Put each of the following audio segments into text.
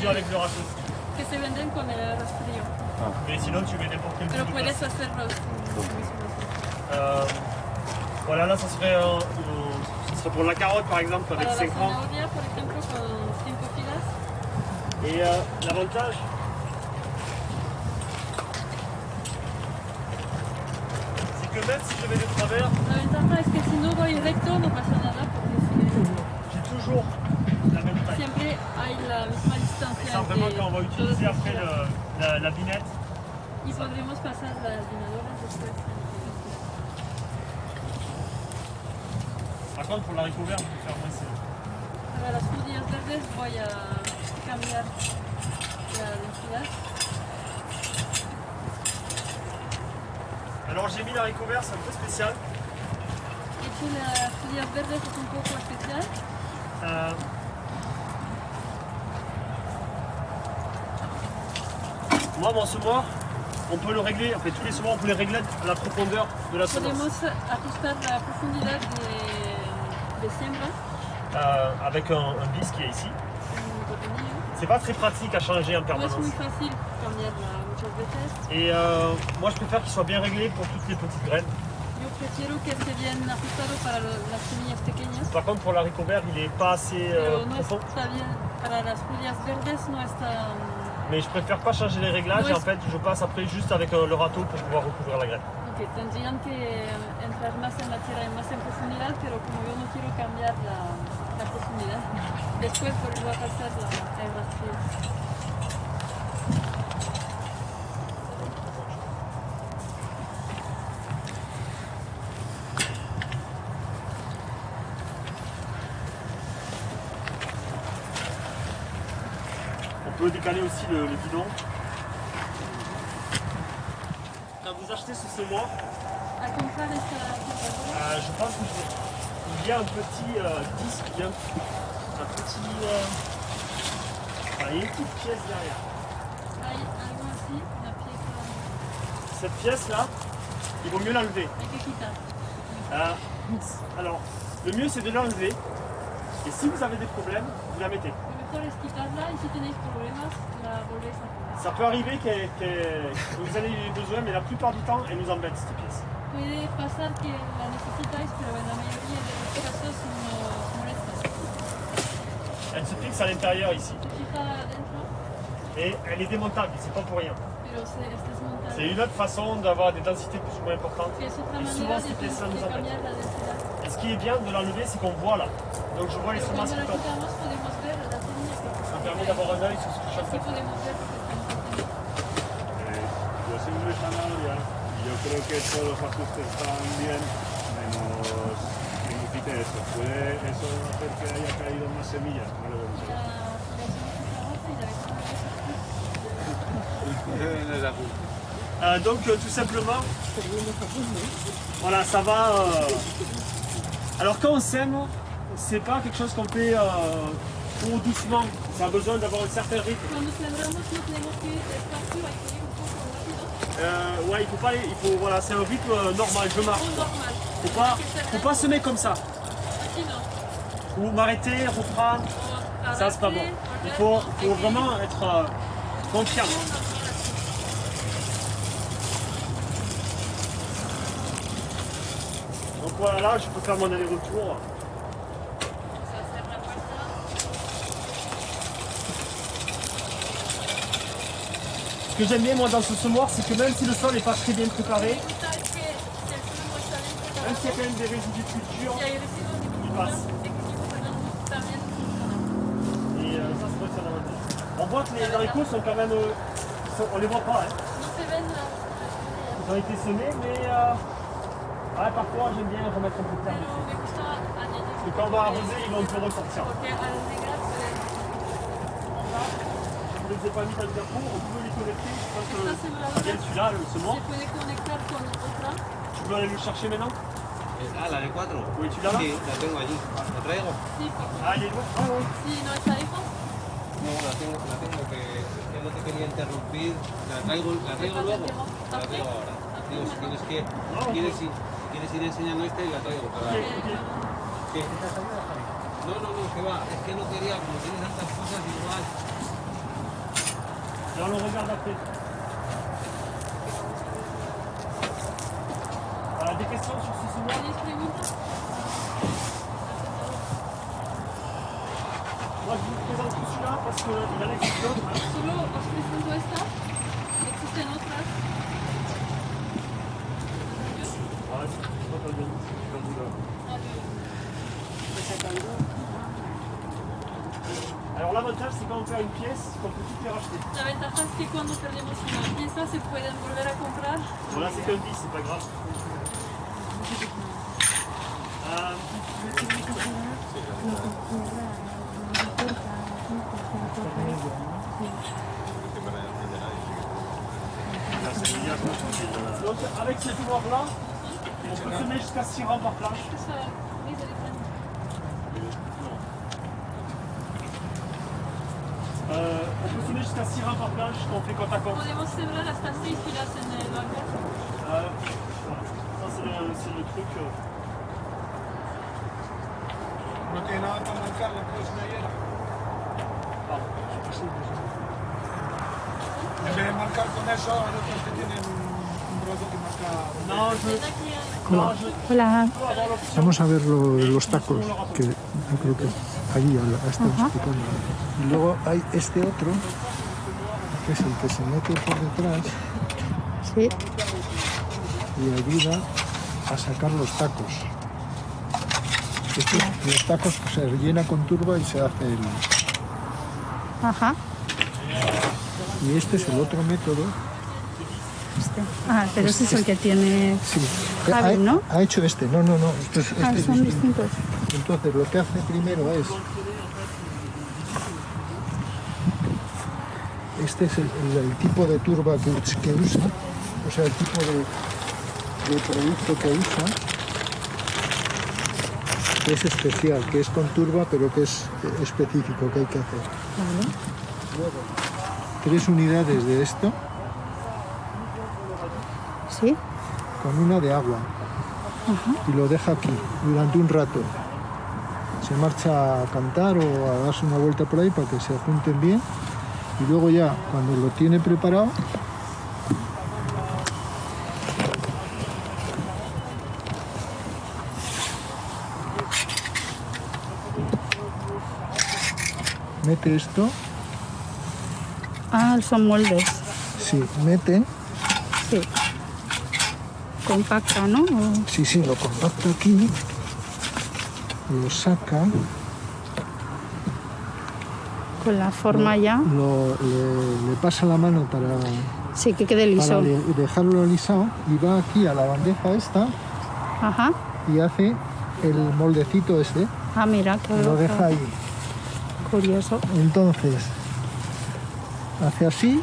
que avec le râteau. Que se venden con el rastrillo. Mais sinon, tu mets n'importe quel Pero type de puedes passe. hacerlo tú mismo. Voilà, là, ça serait pour la carotte, par exemple, avec Para la 5 rangs. zanahoria, por ejemplo, con 5 filas. Et l'avantage, c'est que même si je vais de travers, La ventaja es que si no voy recto no pasa nada porque j'ai toujours la même taille. siempre hay la misma Et distancia ça, vraiment, quand on va entre utiliser todas las après filas. la binette, Y podremos pasar las linadoras después. par contre, pour la haricot vert, je peux faire moins serré. Para las judías verdes voy a cambiar la densidad. Alors, j'ai mis l'haricot vert, c'est un peu spécial. He hecho las judías verdes, es un poco especial. Moi, mon semoir, on peut le régler, en fait, tous les semoirs, on peut les régler à la profondeur de la semence. Podemos ajustar la profundidad de siembra, Avec un vis qui est ici. un cotonillo. C'est pas très pratique à changer en No es permanence. muy fácil cambiarla muchas veces. Et moi, je préfère qu'il soit bien réglé pour toutes les petites graines. Yo prefiero que esté bien ajustado para las semillas pequeñas, Par contre, pour l'haricot vert, il est pas assez pero no profond. está bien para las judías verdes, no está. Mais je préfère pas changer les réglages Ouais. et en fait, je passe après juste avec le râteau pour pouvoir recouvrir la graine. Que tendrían que entrar más en la tierra y más en profundidad, pero como yo no quiero cambiar la profundidad, después vuelvo a pasar el rastrillo. On peut décaler aussi le bidon. Quand vous achetez ce semoir, Al comprar esta temperatura, je pense qu'il y a un petit disque, il y a un petit... il y a une petite pièce derrière. hay algo así, una pieza, Cette pièce-là, il vaut mieux l'enlever. hay que quitar. Alors, le mieux c'est de l'enlever. Et si vous avez des problèmes, vous la mettez. Lo mejor es quitarla y si tenéis problemas, la volvéis a poner. Ça peut arriver que vous en ayez besoin, mais la plupart du temps, elle nous embête cette pièce. Puede pasar que la necesitáis, pero en la mayoría de los casos nos molesta. Elle se fixe à l'intérieur ici. Se fija adentro, Et elle est démontable, c'est pas pour rien. pero es desmontable. C'est une autre façon d'avoir des densités plus ou moins importantes. Que es otra Et souvent, manera cette pièce-là nous de embête. cambiar la densidad. Et ce qui est bien de l'enlever, c'est qu'on voit là. Donc je vois les Pero semences cuando qui la tombent. quitamos podemos ver la semilla que Ça permet d'avoir un œil sur ce que chaque así fois. podemos ver perfectamente. Yo siempre zanahoria y yo creo que todos los ajustes están bien, menos que me quite eso. ¿Puede eso hacer que haya caído más semillas? No lo veo muy La semilla se trabaja y la vez bien. Donc tout simplement, voilà, ça va. Alors quand on sème, c'est pas quelque chose qu'on fait trop doucement. Ça a besoin d'avoir un certain rythme. Cuando sembramos no tenemos que ir despacio, hay que ir un poco rápido. Ouais, voilà, c'est un rythme normal, je marche. Un normal. Faut pas semer comme ça. Así no. Ou m'arrêter, reprendre. O Ça c'est pas bon. arrastre, Il volver, faut hay que ir vraiment être confiant. normal. Donc voilà, là je peux faire mon aller-retour. Se hacer la vuelta. Ce que j'aime bien moi dans ce semoir, c'est que même si le sol n'est pas très bien préparé, Me gusta es que si el suelo no está bien preparado, même s'il y a quand même des résidus de culture, si hay residuos de il cultura, passe. también funciona. Et ça c'est vrai que c'est un avantage. On voit que les haricots sont quand même... on les voit pas, hein. No se ven las semillas, Ils ont été semés, mais ouais, parfois j'aime bien remettre un peu de terre. pero me gusta añadir. Et quand on va arroser, ils vont un peu ressortir. Porque al regar pueden. Je ne les ai pas mis dans le carrefour, on peut les connecter. Je pense Esta que sembradora bien celui-là, le semoir. se puede conectar con otra. Tu veux aller le chercher maintenant? La de 4. Oui, tu l'as là? Sí, la tengo allí. ¿La traigo? Sí, por Ah, il est lourd. Ah, ouais. si no está lejos, No, la tengo que no te quería interrumpir. La traigo luego. La traigo ahora. Digo, si tienes que. Si quieres ir enseñando esta y la traigo. Para... ¿Qué? No, que va. Es que no quería, como tienes tantas cosas igual. Et on le regarde après. Des questions sur ce sujet? ¿Tienes preguntas? Moi je vous présente tout celui-là parce qu'il en existe d'autres. Hein. Solo os presento esta. Existen otras. Ah, c'est pas bien. Alors l'avantage c'est quand on perd une pièce, qu'on peut tout les racheter. La ventaja es que cuando perdemos una pieza se pueden volver a comprar. Voilà, c'est qu'un 10, c'est pas grave. Donc avec ces joueurs-là, on peut semer jusqu'à 6 rangs par planche. On peut semer jusqu'à 6 rangs par planche quand on fait côte à côte. Podemos sembrar hasta 6 filas en el bancal. Ça c'est le truc. No tiene nada para marcar la próxima hiela. En vez de marcar con eso, hay otros que tienen un brazo que marca. Non, Hola. peux avoir l'option. Vamos a ver los tacos, que yo creo que allí están explicando. Y luego hay este otro, que es el que se mete por detrás Sí. y ayuda a sacar los tacos. Los tacos se rellena con turba y se hace el... Ajá. Y este es el otro método. Ah, pero ese es el que tiene Sí. Javi, ¿no? Ha hecho este. No. Este es Ah, son distinto. distintos. Entonces lo que hace primero es... Este es el tipo de turba que usa, o sea, el tipo de producto que usa, que es especial, que es con turba, pero que es específico, que hay que hacer. Vale. Luego, 3 unidades de esto, Sí. con una de agua, y lo deja aquí durante un rato. Se marcha a cantar o a darse una vuelta por ahí para que se junten bien. Y luego ya, cuando lo tiene preparado, mete esto, Ah, son moldes. sí, mete, Sí. Compacta, ¿no? O- sí, lo compacta aquí, lo saca, con la forma ya. le pasa la mano para Sí, que quede liso. dejarlo alisado y va aquí a la bandeja esta Ajá. y hace el moldecito este, Ah, mira, qué lo deja ahí. curioso. Entonces, hace así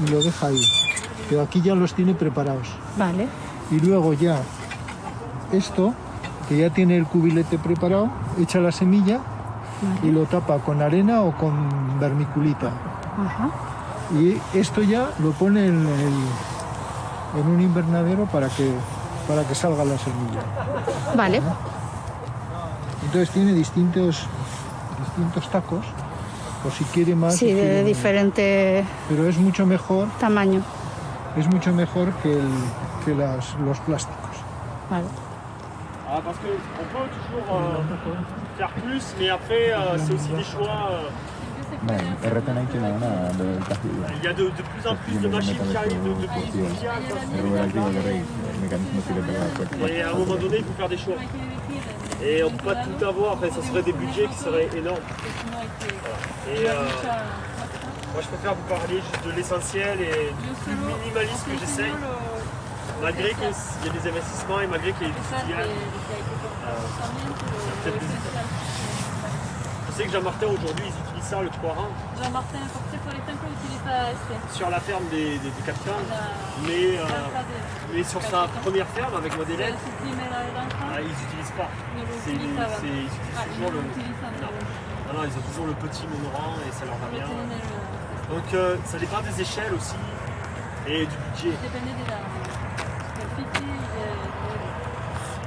y lo deja ahí. Pero aquí ya los tiene preparados. Vale. Y luego ya esto, que ya tiene el cubilete preparado, echa la semilla y lo tapa con arena o con vermiculita. Ajá. Y esto ya lo pone en un invernadero para que salga la semilla. Vale. Entonces tiene distintos tacos, o si quiere más. Sí, si quiere de menos. diferente Pero es mucho mejor tamaño. que los plásticos. Vale. Ah, parce qu'on peut toujours faire plus, mais après c'est aussi des choix. RT tiene una del castillo. Il y a de plus en plus de machines qui arrivent, de plus efficaces. Pero activo de rey, el mecanismo sirve para la fuerza. Et à un moment donné, il faut faire des choix. Et on ne peut pas tout avoir, enfin, ça serait des budgets qui seraient énormes. Et moi je préfère vous parler juste de l'essentiel et du plus minimaliste que j'essaye, malgré qu'il y ait des investissements et malgré qu'il y ait des filiales. Je sais que Jean-Martin aujourd'hui ils utilisent ça, le 3 rangs, Jean-Martin, por ejemplo, utiliza este. sur la ferme des capitaines, mais sur sa première ferme avec Modélène, Su primera granja ils n'utilisent pas. no lo Ils utilizaban. utilisent Ah, toujours no le. lo utilizan. Non, ils ont toujours le petit monorang et ça leur va Solo bien. tienen el- Donc ça dépend des échelles aussi et du budget. Depende de la superficie y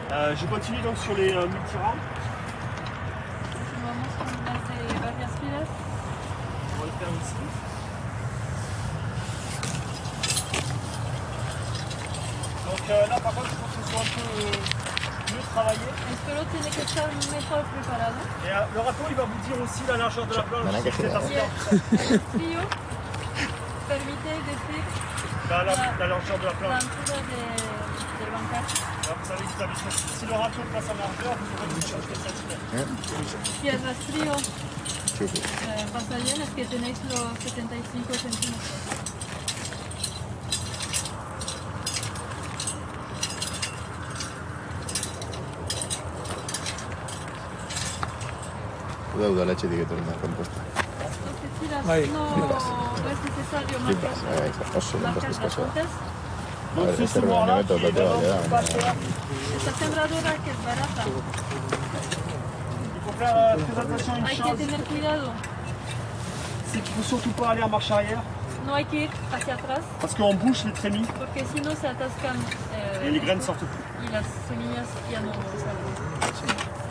de. Je continue donc sur les multirangs. Vamos con las de varias filas. On va le faire ici. Donc là par contre il faut que ce soit un peu mieux travaillé. Espero tiene que estar mejor preparado. Et le râteau il va vous dire aussi la largeur de la planche. Voilà, si c'est assez large. El frío permite decir La largeur de la la planche. altura del bancal. Là, vous savez que vous avez si le râteau passe en largeur, vous aurez une chose de cette Si el rastrillo Sí, sí. pasa bien, es que tenéis los 75 centímetros. Cuidado la leche de que torna composta. Entonces tiras, Ahí, no es necesario Flipas, marcar oso, las composta es cosa. puntas. A Donc ver, ce este semoir-là rebanamiento qui est te va a vraiment quedar. pas cher. Esta sembradora que es barata, Il faut faire très attention à une hay que chose, tener cuidado. c'est qu'il ne faut surtout pas aller en marche arrière No hay que ir hacia atrás parce qu'on bouche les trémies porque si no se atascan et les graines sortent plus. y las semillas ya no salen.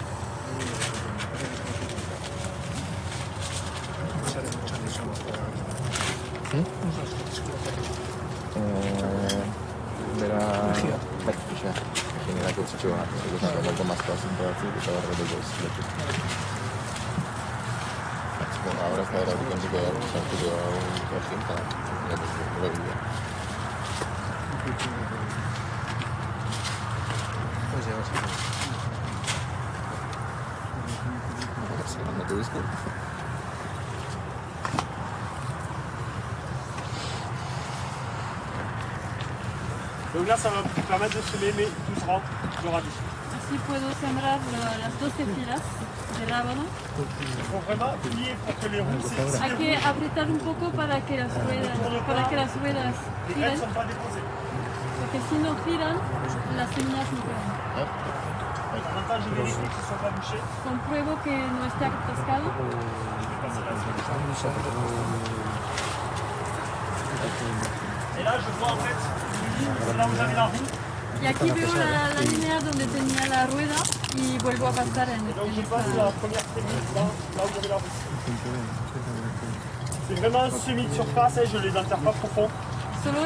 Verá. Mejía. Genera que se lleva un poco más fácil para hacer que estaba alrededor de los leches. Bueno, ahora está la que consigue dar un salto de un cojín para la vida. ¿No te viste? Donc là ça va vous permettre de semer mes 12 rangs de radis. Así puedo sembrar las 12 filas de rábano. Il faut vraiment plier pour que les roues c'est Hay que apretar un poco para que las ruedas les giren, graines ne sont pas déposées. porque si no giran, las semillas no quedan. L'avantage de vérifier que ce ne soit pas bouché. Compruebo que no esté atascado. Et là je vois en fait une ligne là où j'avais la roue. Y aquí veo la línea donde tenía la rueda y vuelvo a pasar en Donc je esta. passe la première trémie là où j'avais la roue. C'est vraiment un semi de surface et je les enterre pas profond. Solo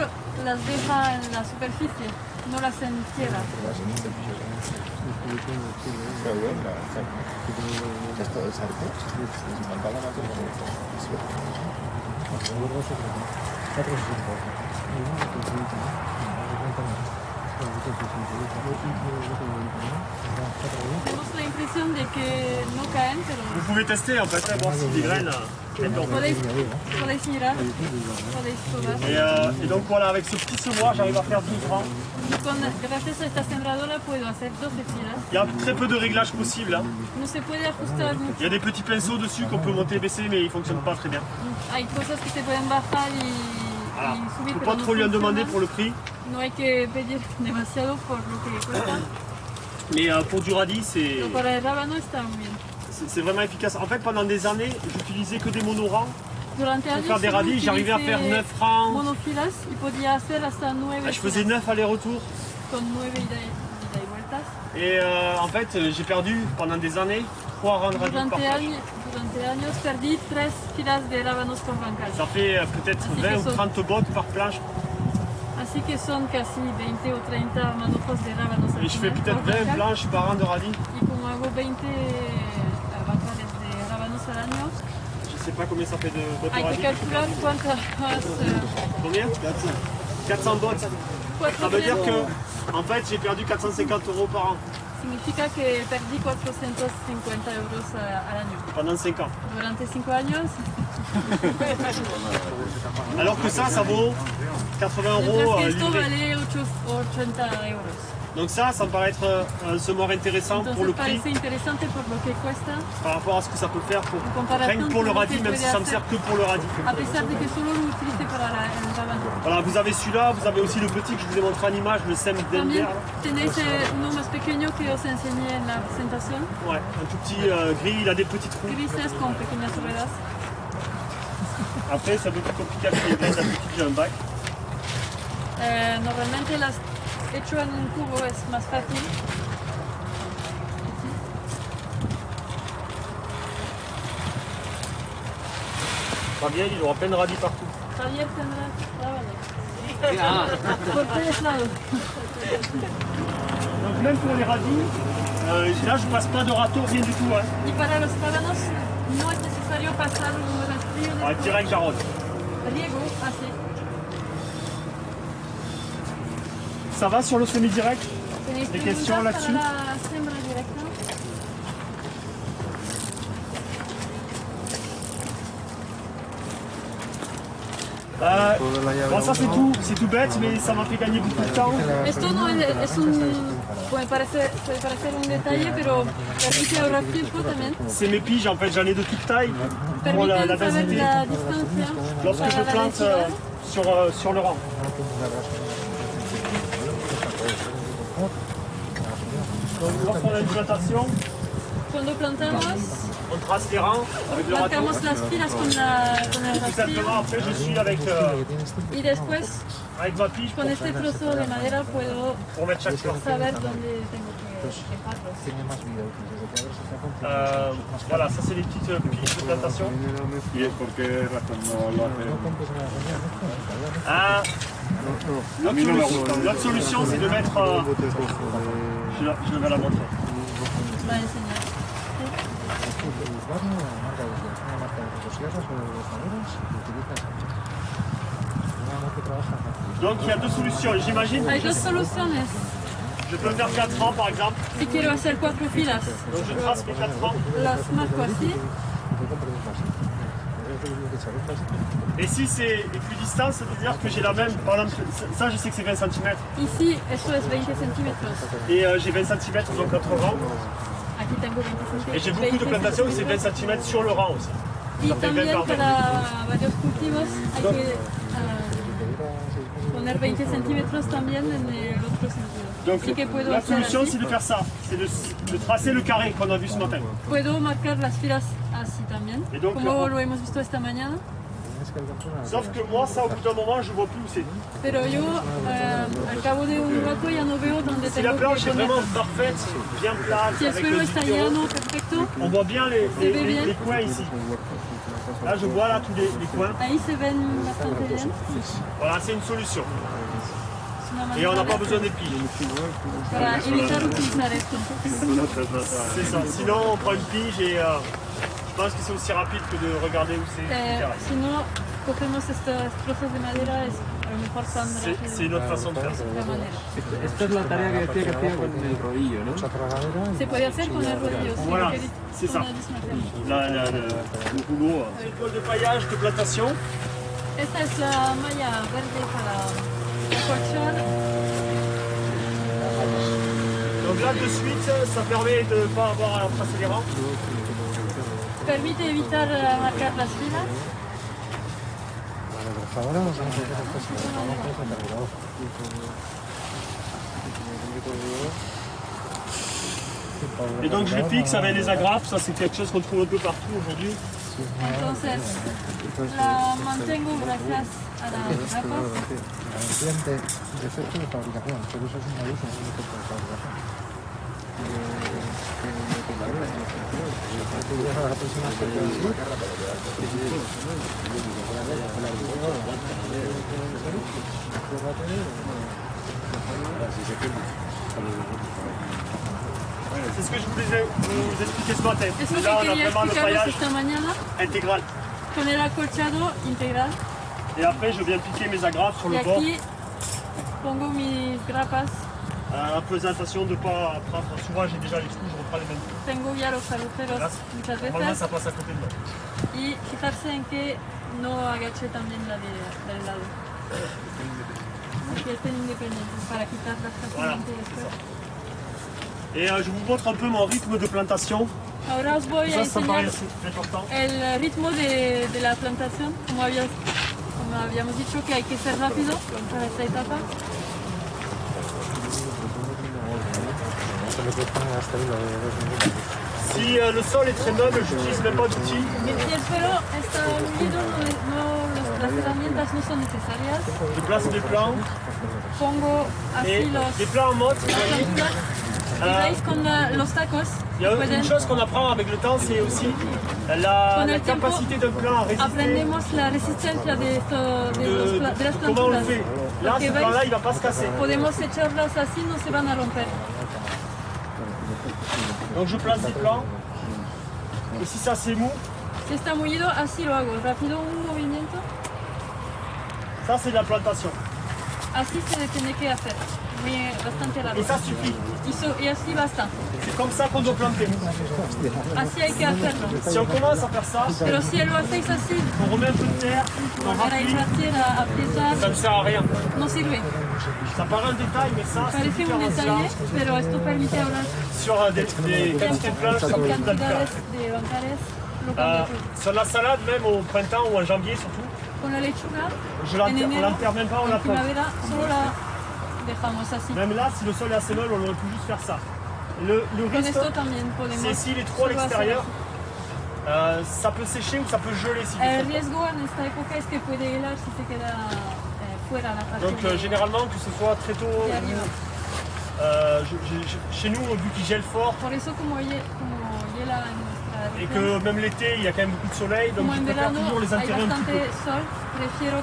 las deja en la superficie, no las entierra. Pero bueno, esto es arte. Me encanta la Tenemos la impresión de que no caen, pero Vous pouvez tester en fait, voir si les graines elles tombent. podéis mirar, podéis probar. Et donc voilà, avec ce petit semoir, j'arrive à faire 12 rangs. Gracias a esta sembradora puedo hacer 12 filas. Il y a très peu de réglages possibles. Hein. No se puede ajustar mucho. Il y a des petits pinceaux dessus qu'on peut monter et baisser, mais ils ne fonctionnent pas très bien. Hay cosas que se pueden bajar Voilà. y Il subir, ne faut pero pas no trop lui en demander funcionan. pour le prix. No hay que pedir demasiado por lo que cuesta, Mais pour du radis, pero para el rábano está muy bien. c'est vraiment efficace. En fait, pendant des années, j'utilisais que des monorants. Durante Pour años faire des solo radis, j'arrivais à faire utilicé 9 rangs. monofilas y podía hacer hasta 9 Je faisais filas, 9 allers-retours. con 9 ida y vueltas. Et en fait, j'ai perdu pendant des années 3 rangs de radis par planche. Durante años perdí 3 filas de rábanos por bancal. Ça fait peut-être Así 20 que ou son- 30 bottes par planche. Así que son casi 20 o 30 manojos de rábanos al Et je fais final peut-être por 20 bancal. planches par an de radis. Y como hago 20 bancales de rábanos al año, Je sais pas combien ça fait de bottes de hay que radis. calcular cuántas Combien 400 bottes. Ça veut dire que, en fait, j'ai perdu 450 € par an significa que perdí 450 euros al año. pendant 5 ans. Durante 5 años, Alors que ça vaut 80 mientras € que esto livré. vale 80 euros. Donc ça me paraît être un semoir intéressant pour Entonces le prix parece interesante por lo que cuesta, par rapport à ce que ça peut faire pour, comparación rien que pour le con lo radis, que même si puede ça me hacer. sert que pour le radis. a pesar de que solo lo utilice para el rábano. Voilà, vous avez celui-là, vous avez aussi le petit que je vous ai montré en image, le SEM También Denver. tenéis uno más pequeño que os enseñé en la presentación, Ouais, un tout petit gris, il a des petites roues. grises con pequeñas ruedas. Après, c'est un peu plus compliqué avec les graines, d'habitude j'ai un bac. Normalmente las hecho en un cubo es más fácil. Javier, il aura plein de radis partout. Javier tendrá rábanos. Ah, Por todos lados. Donc même pour les radis, là je passe pas de râteau, rien du tout. Hein. Y para los rábanos no es necesario pasar un rastrillo de Direct j'arrose. riego, así. Ça va sur le semi-direct? ¿Tenéis Des preguntas questions là-dessus? para la siembra directa? Bon, ça c'est tout bête, mais ça m'a fait gagner beaucoup de temps. Esto no es puede parecer un detalle, pero permite ahorrar tiempo también. C'est mes piges en fait, j'en ai de toute taille pour la Permite saber densité. la distancia Lorsque para je la plante densidad. sur le rang. Donc lorsqu'on a une plantation, Cuando plantamos, on trace les rangs avec le râteau. marcamos las filas con el Tout simplement rastrillo après je suis avec y después ma pige con este trozo de madera puedo pour mettre chaque plante. saber dónde tengo que dejarlos. Voilà, ça c'est les petites piges de plantation. ¿Y por qué razón no lo hacen? Ah, A mí no me gusta. l'autre solution c'est de mettre... je vais la montrer. Va a enseñar. Donc il y a deux solutions, j'imagine. Hay dos soluciones. Je peux faire 4 rangs par exemple. Si quiero hacer 4 filas, Donc je trace mes 4 rangs. las marco así. Et si c'est équidistant, ça veut dire que j'ai la même. Par exemple, ça je sais que c'est 20 cm. Ici, eso es 20 centímetros. Et j'ai 20 cm donc 4 rangs. Aquí tengo 20 centímetros. Et j'ai beaucoup de plantations où c'est 20 cm sur le rang aussi. Y Ça fait 20 también par 20. para varios cultivos hay que poner 20 centímetros también en el otro sentido. Donc Así que puedo la hacer solution así. c'est de faire ça, c'est de tracer le carré qu'on a vu ce matin. Puedo marcar las filas así también, Y donc, como lo hemos visto esta mañana. Sauf que moi ça au bout d'un moment je vois plus où c'est. Pero yo al cabo de un rato ya no veo dónde Si la tengo planche que est poner. vraiment parfaite, bien plate, Si el avec suelo le está zéro, llano, perfecto, on voit bien ve bien. les coins ici. Là je vois là tous les coins. ahí se ven bastante bien. Voilà, c'est une solution. Es una Et on n'a manera pas besoin des piles. para evitar utilizar esto. C'est ça. Sinon on prend une pige et je pense que c'est aussi rapide que de regarder où c'est. le carré. Si no cogemos estos trozos de madera, es a lo mejor tan rápido. C'est une autre façon de faire ça. De manera. esta es la tarea que decía que hacía con el rodillo, ¿no? Se puede hacer con el rodillo, sí, Voilà, que c'est con ça. la misma técnica. Le rouleau. L'école de paillage de plantation. Esta es la malla verde para acolchar. Donc là de suite, ça permet de ne pas avoir à tracer les rangs. Permite evitar marcar las filas. Et donc je les fixe avec les agrafes, ça c'est quelque chose qu'on trouve un peu partout aujourd'hui. Entonces la mantengo gracias a las grapas. C'est ce que je voulais vous expliquer ce matin. Eso que Là on a quería vraiment le explicarles paillage esta mañana intégral. con el acolchado integral. Et après je viens piquer mes agrafes sur Y le bord. aquí pongo mis grapas. En présentation de pas prendre. Souvent j'ai déjà les trous, je reprends les mêmes trous. Tengo ya los agujeros muchas Normalement veces. ça passe à côté de moi. Y fijarse en que no agache también la del lado. Que estén independientes para quitarlas fácilmente después. Et je vous montre un peu mon rythme de plantation. Ahora os voy a Ça me paraît enseñar assez important. el ritmo de la plantación. Como habíamos dicho que hay que ser rápido para esta etapa. Si le sol est très noble, je n'utilise même pas d'outils. Si el suelo está hundido, las herramientas no son necesarias. Je place des plans Pongo et así des plans en mode, vous voyez, las Fijáis con los tacos. Il y a pueden- une chose qu'on apprend avec le temps, c'est aussi la Con el tiempo capacité d'un plan à résister. aprendemos la resistencia de las Comment on le planturas. fait. Là, Porque ce veis, plan-là, il va pas se casser. podemos echarlas así, no se van a romper. Donc je place des plans. Et si ça c'est mou, Si está mullido, así lo hago. Rápido un movimiento. ça c'est de la plantation. Así se tiene que hacer. Bastante Et largo. ça suffit. Y así basta. C'est comme ça qu'on doit planter. Así hay que hacerlo. Si on commence à faire ça, Pero si lo hacéis así, on remet un peu de terre, on volver a remplit, invertir, a pisar, ça ne sert à rien. no sirve. Ça paraît un détail, mais ça c'est Parece un différencial detalle, pero esto permite hablar sur des quantités de planches, ça peut être cantidades différent. de bancares. Lo cambia todo. Sur la salade, même au printemps ou en janvier surtout, Con la lechuga, je en l'enterre, on enero, l'enterre même pas, on la en plante. primavera, solo la dejamos así. Même là, si le sol est assez molle, on aurait pu juste faire ça. Le Con risque, esto también podemos c'est s'il est trop à solo hacer l'extérieur, así. ça peut sécher ou ça peut geler si El vous riesgo en esta época es que puede helar si se queda fuera la parte Donc généralement, que ce soit très tôt, de arriba. chez nous, vu qu'il gèle fort, Por eso como hiela en nuestra et región, que même l'été, il y a quand même beaucoup de soleil, donc como je en préfère verano toujours les hay enterrer un petit bastante peu. sol, prefiero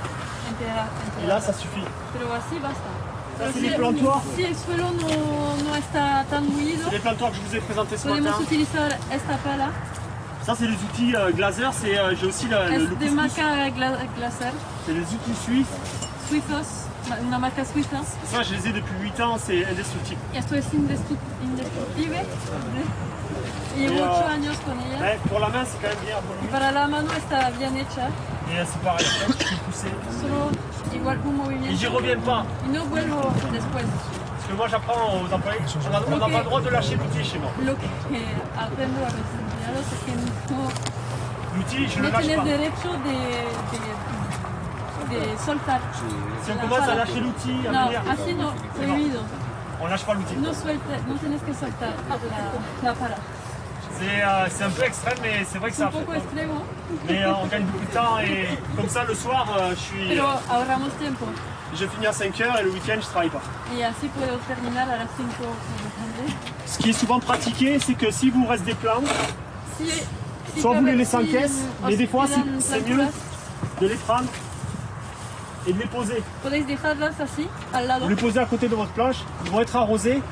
Et là, ça suffit. pero así basta. Pero c'est les plantoirs. si el suelo no está tan mullido, C'est les plantoirs que je vous ai présentés ce matin. podemos utilizar esta pala. Ça, c'est les outils Glaser. J'ai aussi le Es de couscous. marca Glaser, C'est les outils suisses. suizos, una marca suiza. Ça, je les ai depuis 8 ans, c'est indestructible. Esto es indestructible. Llevo Et, 8 años con ella. Ouais, pour la main, c'est quand même bien. Pour Y le para la mano está bien hecha. Et c'est pareil, je peux pousser. Solo igual un Et movimiento. j'y reviens pas. Y no vuelvo después. Parce que moi, j'apprends aux employés. On n'a pas le droit de lâcher l'outil chez moi. Lo que aprendo a los empleados es que L'outil, je le no lâche tienes pas. derecho de soltar. Si on la commence à pala. lâcher l'outil, à No, venir, así no, prohibido. on lâche pas l'outil. No tienes que soltar la pala. C'est un peu extrême, mais c'est vrai que Es un ça poco fait. extremo, Mais on gagne beaucoup de temps et comme ça, le soir, pero ahorramos tiempo. je finis à 5 h et le week-end, je travaille pas. Y así puedo terminar a las 5 de la tarde. Ce qui est souvent pratiqué, c'est que si vous reste des plantes, Si soit vous les laissez en si caisse, mais des fois, quedan c'est mieux planturas, de les prendre et de les poser. podéis dejarlas así, al Vous lado. les posez à côté de votre planche, ils vont être arrosés,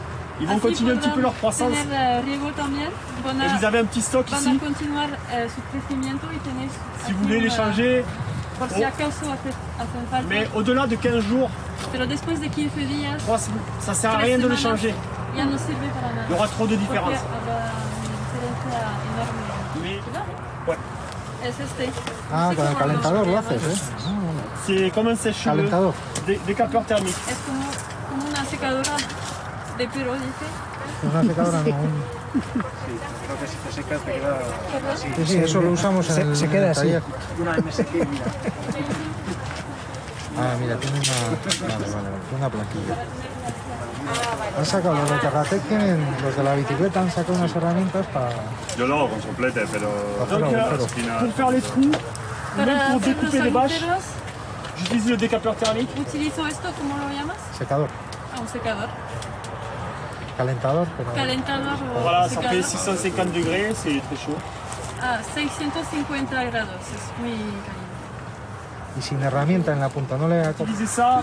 ils vont Así continuer un petit peu leur podrán croissance tener riego también. et vous avez un petit stock Van a ici. continuar su crecimiento y tenéis Si vous aquí voulez les una- changer, por si acaso hacen falta. mais au-delà de 15 jours, Pero después de 15 días 3 semaines, ça sert à 3 rien de les semanas, changer. ya no sirve para nada. Il y aura trop de Porque différence. habrá una diferencia enorme. Mais ¿Verdad? Es este. Ah, No sé con el cómo calentador lo llaman. haces, ¿eh? c'est comme un sèche-cheveux, Calentador. décapeur thermique. Es como una secadora de pelo, dice. Una secadora no. Creo que si te secas te queda así. Sí, sí, eso lo usamos en el, se en queda el así. taller. Una vez me sequé, mira. Ah, mira, tiene una... Vale, tiene una plaquilla. Han sacado los de Terratec, los de la bicicleta han sacado unas herramientas para Yo lo hago con soplete, pero hacer Donc, agujeros. pour faire les trous, Para même pour hacer découper los les bâches, agujeros, j'utilise le décapeur thermique. utilizo esto, ¿cómo lo llamas? Secador. Ah, un secador. Calentador, pero... Calentador o Voilà, ça fait secador. 650 degrés, c'est très chaud. Ah, 650 grados, es muy caliente. Y sin herramienta en la punta, no le ha Utiliser ça,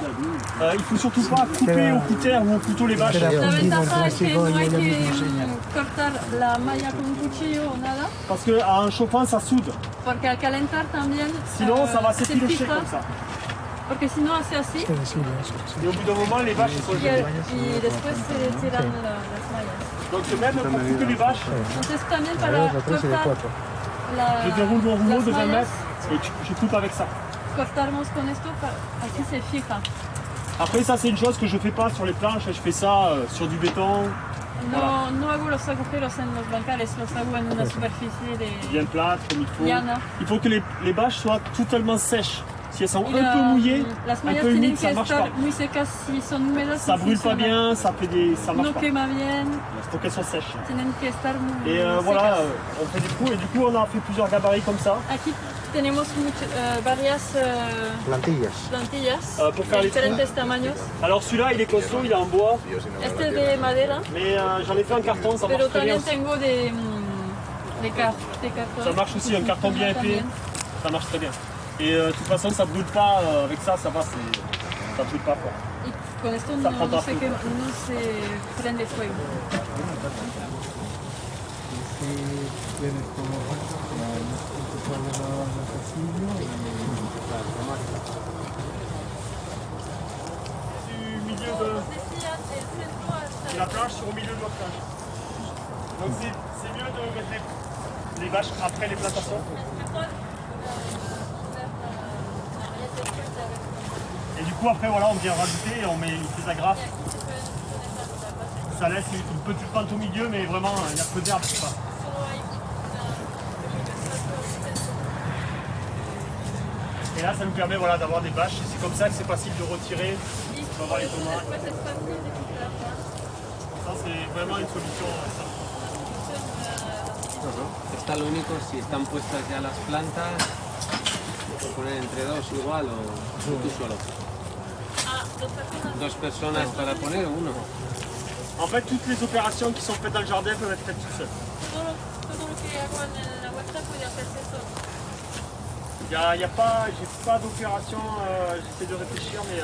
il faut surtout pas couper au cutter ou au couteau les bâches. Queda La hundido en ventaja es que plástico no y hay ella que misma enseña. cortar la malla con un cuchillo o nada, Parce qu'en chauffant, ça soude. porque al calentar también Sinon, ça va se s'effilocher fija, comme ça. porque si no hace así Et au bout d'un moment, les vaches sont y, gelées. y después se tiran las mallas. Donc même pour couper les vaches, Entonces también A para ver, de 3 y de cortar 4. la, je déroule mon rouleau las de 20 mallas, mètres et je coupe avec ça. cortamos con esto, así se fija. Après, ça, c'est une chose que je fais pas sur les planches, je fais ça sur du béton, No hago los agujeros en los bancales, los hago en una superficie de bien plate, comme il faut. llana. Il faut que les bâches soient totalement sèches. Si elles sont Y un peu mouillées, las un mallas peu tienen humides, que ça marche estar pas. muy secas, si son húmedas Ça no brûle pas funciona. bien, ça marche No pas. quema bien, Il faut qu'elles soient sèches. tienen que estar muy Et secas. voilà, on fait des trous et du coup on a fait plusieurs gabarits comme ça. Aquí tenemos varias Plantillas. plantillas pour faire de les trous. diferentes tamaños. Alors celui-là, il est costaud, il est en bois, Este es de madera, mais j'en ai fait en carton, ça pero marche très bien. también tengo de cartón. Ça marche aussi, un carton bien épais, También. ça marche très bien. Et de toute façon, ça brûle pas, avec ça, ça va, ça brûle pas. Quoi. Y con esto Ça prendra no se prende fuego. Du milieu de la planche sur au milieu de l'autre planche. Donc c'est mieux de mettre les vaches après les plantations. Et du coup après voilà on vient rajouter et on met des agrafes. Ça laisse une petite pente au milieu mais vraiment il y a peu d'herbe. Et là ça nous permet voilà, d'avoir des bâches et c'est comme ça que c'est facile de retirer. On va voir les tomates. Ça c'est vraiment une solution. Está lo único, si están puestas ya las plantas, poner entre dos igual o tú solo. Dos personas para poner o uno. En fait toutes les opérations qui sont faites dans le jardin peuvent être faites tout seul. Todo lo que hago en la huerta puede hacerse solo. J'ai pas d'opération, j'essaie de réfléchir, mais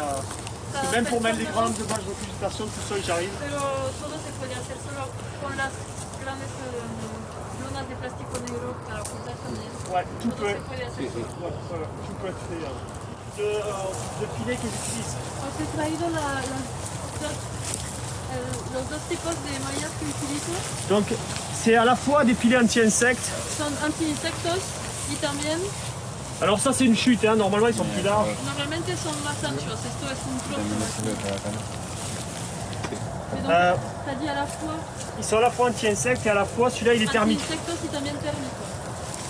parce que même pour mettre les grandes bâches de végétation tout seul j'arrive. Pero todo se puede hacer solo con las grandes lonas de plástico negro para ocultar también. Ouais, tout Todo peut, se puede hacer solo. tout peut être fait. De filet que j'utilise. Os he traído los dos tipos de mallas que utilizo. Donc c'est à la fois des filets anti-insectes. Son anti-insectos y también Alors ça c'est une chute, hein. Normalement ils sont plus larges. normalmente son más anchos. Esto es un trozo más. Et donc, t'as dit à la fois Ils sont à la fois anti-insectes et à la fois celui-là il est thermique. anti-insectos y también térmicos.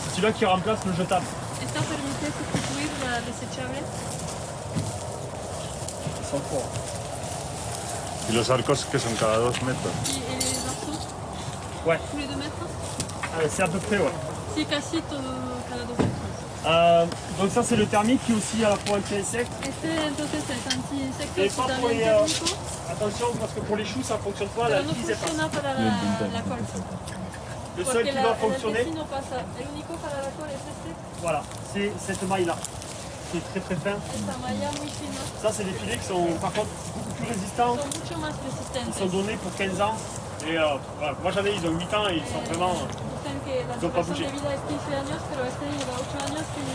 C'est celui-là qui remplace le jetable. Esta permite sustituir la desechable. Ils sont forts. Y los arcos que son cada 2 metros. Et les arceaux, Ouais, tous les 2 mètres. c'est à peu près ouais. Sí, casi todo, cada 2 metros. Donc ça c'est le thermique qui est aussi à la fois anti-insectes. Este entonces es anti-insectos Et y pas pour también les, térmico, attention parce que pour les choux ça fonctionne pas, la pero no prise elle passe. funciona para la col. Le seul Porque qui va el fonctionner, vecino pasa. El único para la col es este, voilà, c'est cette maille là. C'est très très fin. esta malla muy fina. Ça c'est des filets qui sont par contre beaucoup plus résistants. Son mucho más Ils resistentes. sont donnés pour 15 ans. Et voilà, moi j'en ai, ils ont 8 ans et ils sont vraiment... Dicen que la Ils ont pas duración bougé. de vida es 15 años, pero este lleva 8 años y no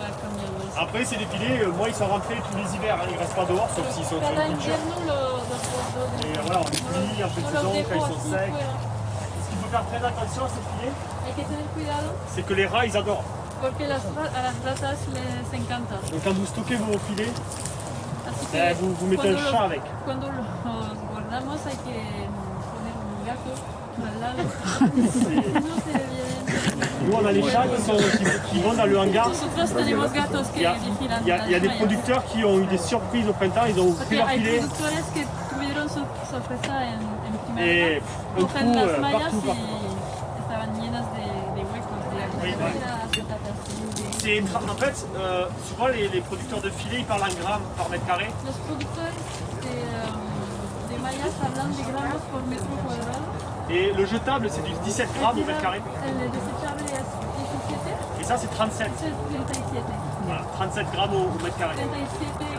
ha cambiado eso. Après c'est des filets, moi ils sont rentrés tous les hivers, hein, ils restent pas dehors sauf s'ils sont sur Cada une culture. invierno los bordo Et voilà, on les plie en fin de saison quand ils sont secs. Ce qu'il faut faire très attention à ces filets, Hay que tener cuidado c'est que les rats ils adorent. porque a las ratas les encanta. Donc quand vous stockez vos filets, Así que vous mettez un chat avec. cuando los guardamos hay que poner un gato al lado. No se ve bien. Nous on a les chats qui vont dans le hangar. Nosotros tenemos gatos que Il y a, vigilan il y a- il y a las des mallas. producteurs qui ont eu des surprises au printemps, ils ont pris Porque leur hay filet productores que tuvieron su sorpresa en primavera. et un Cogen coup las mallas partout. y estaban llenas de huecos, de Oui, agujeros. oui. Las patatas, de- En fait, souvent les producteurs de filets ils parlent en grammes par mètre carré. Los productores de mallas hablan de gramos por metro cuadrado. Et le jetable c'est du 17 grammes au mètre carré. El desechable es 17, Et ça c'est 37. este es 37. Voilà, 37 grammes au mètre carré. 37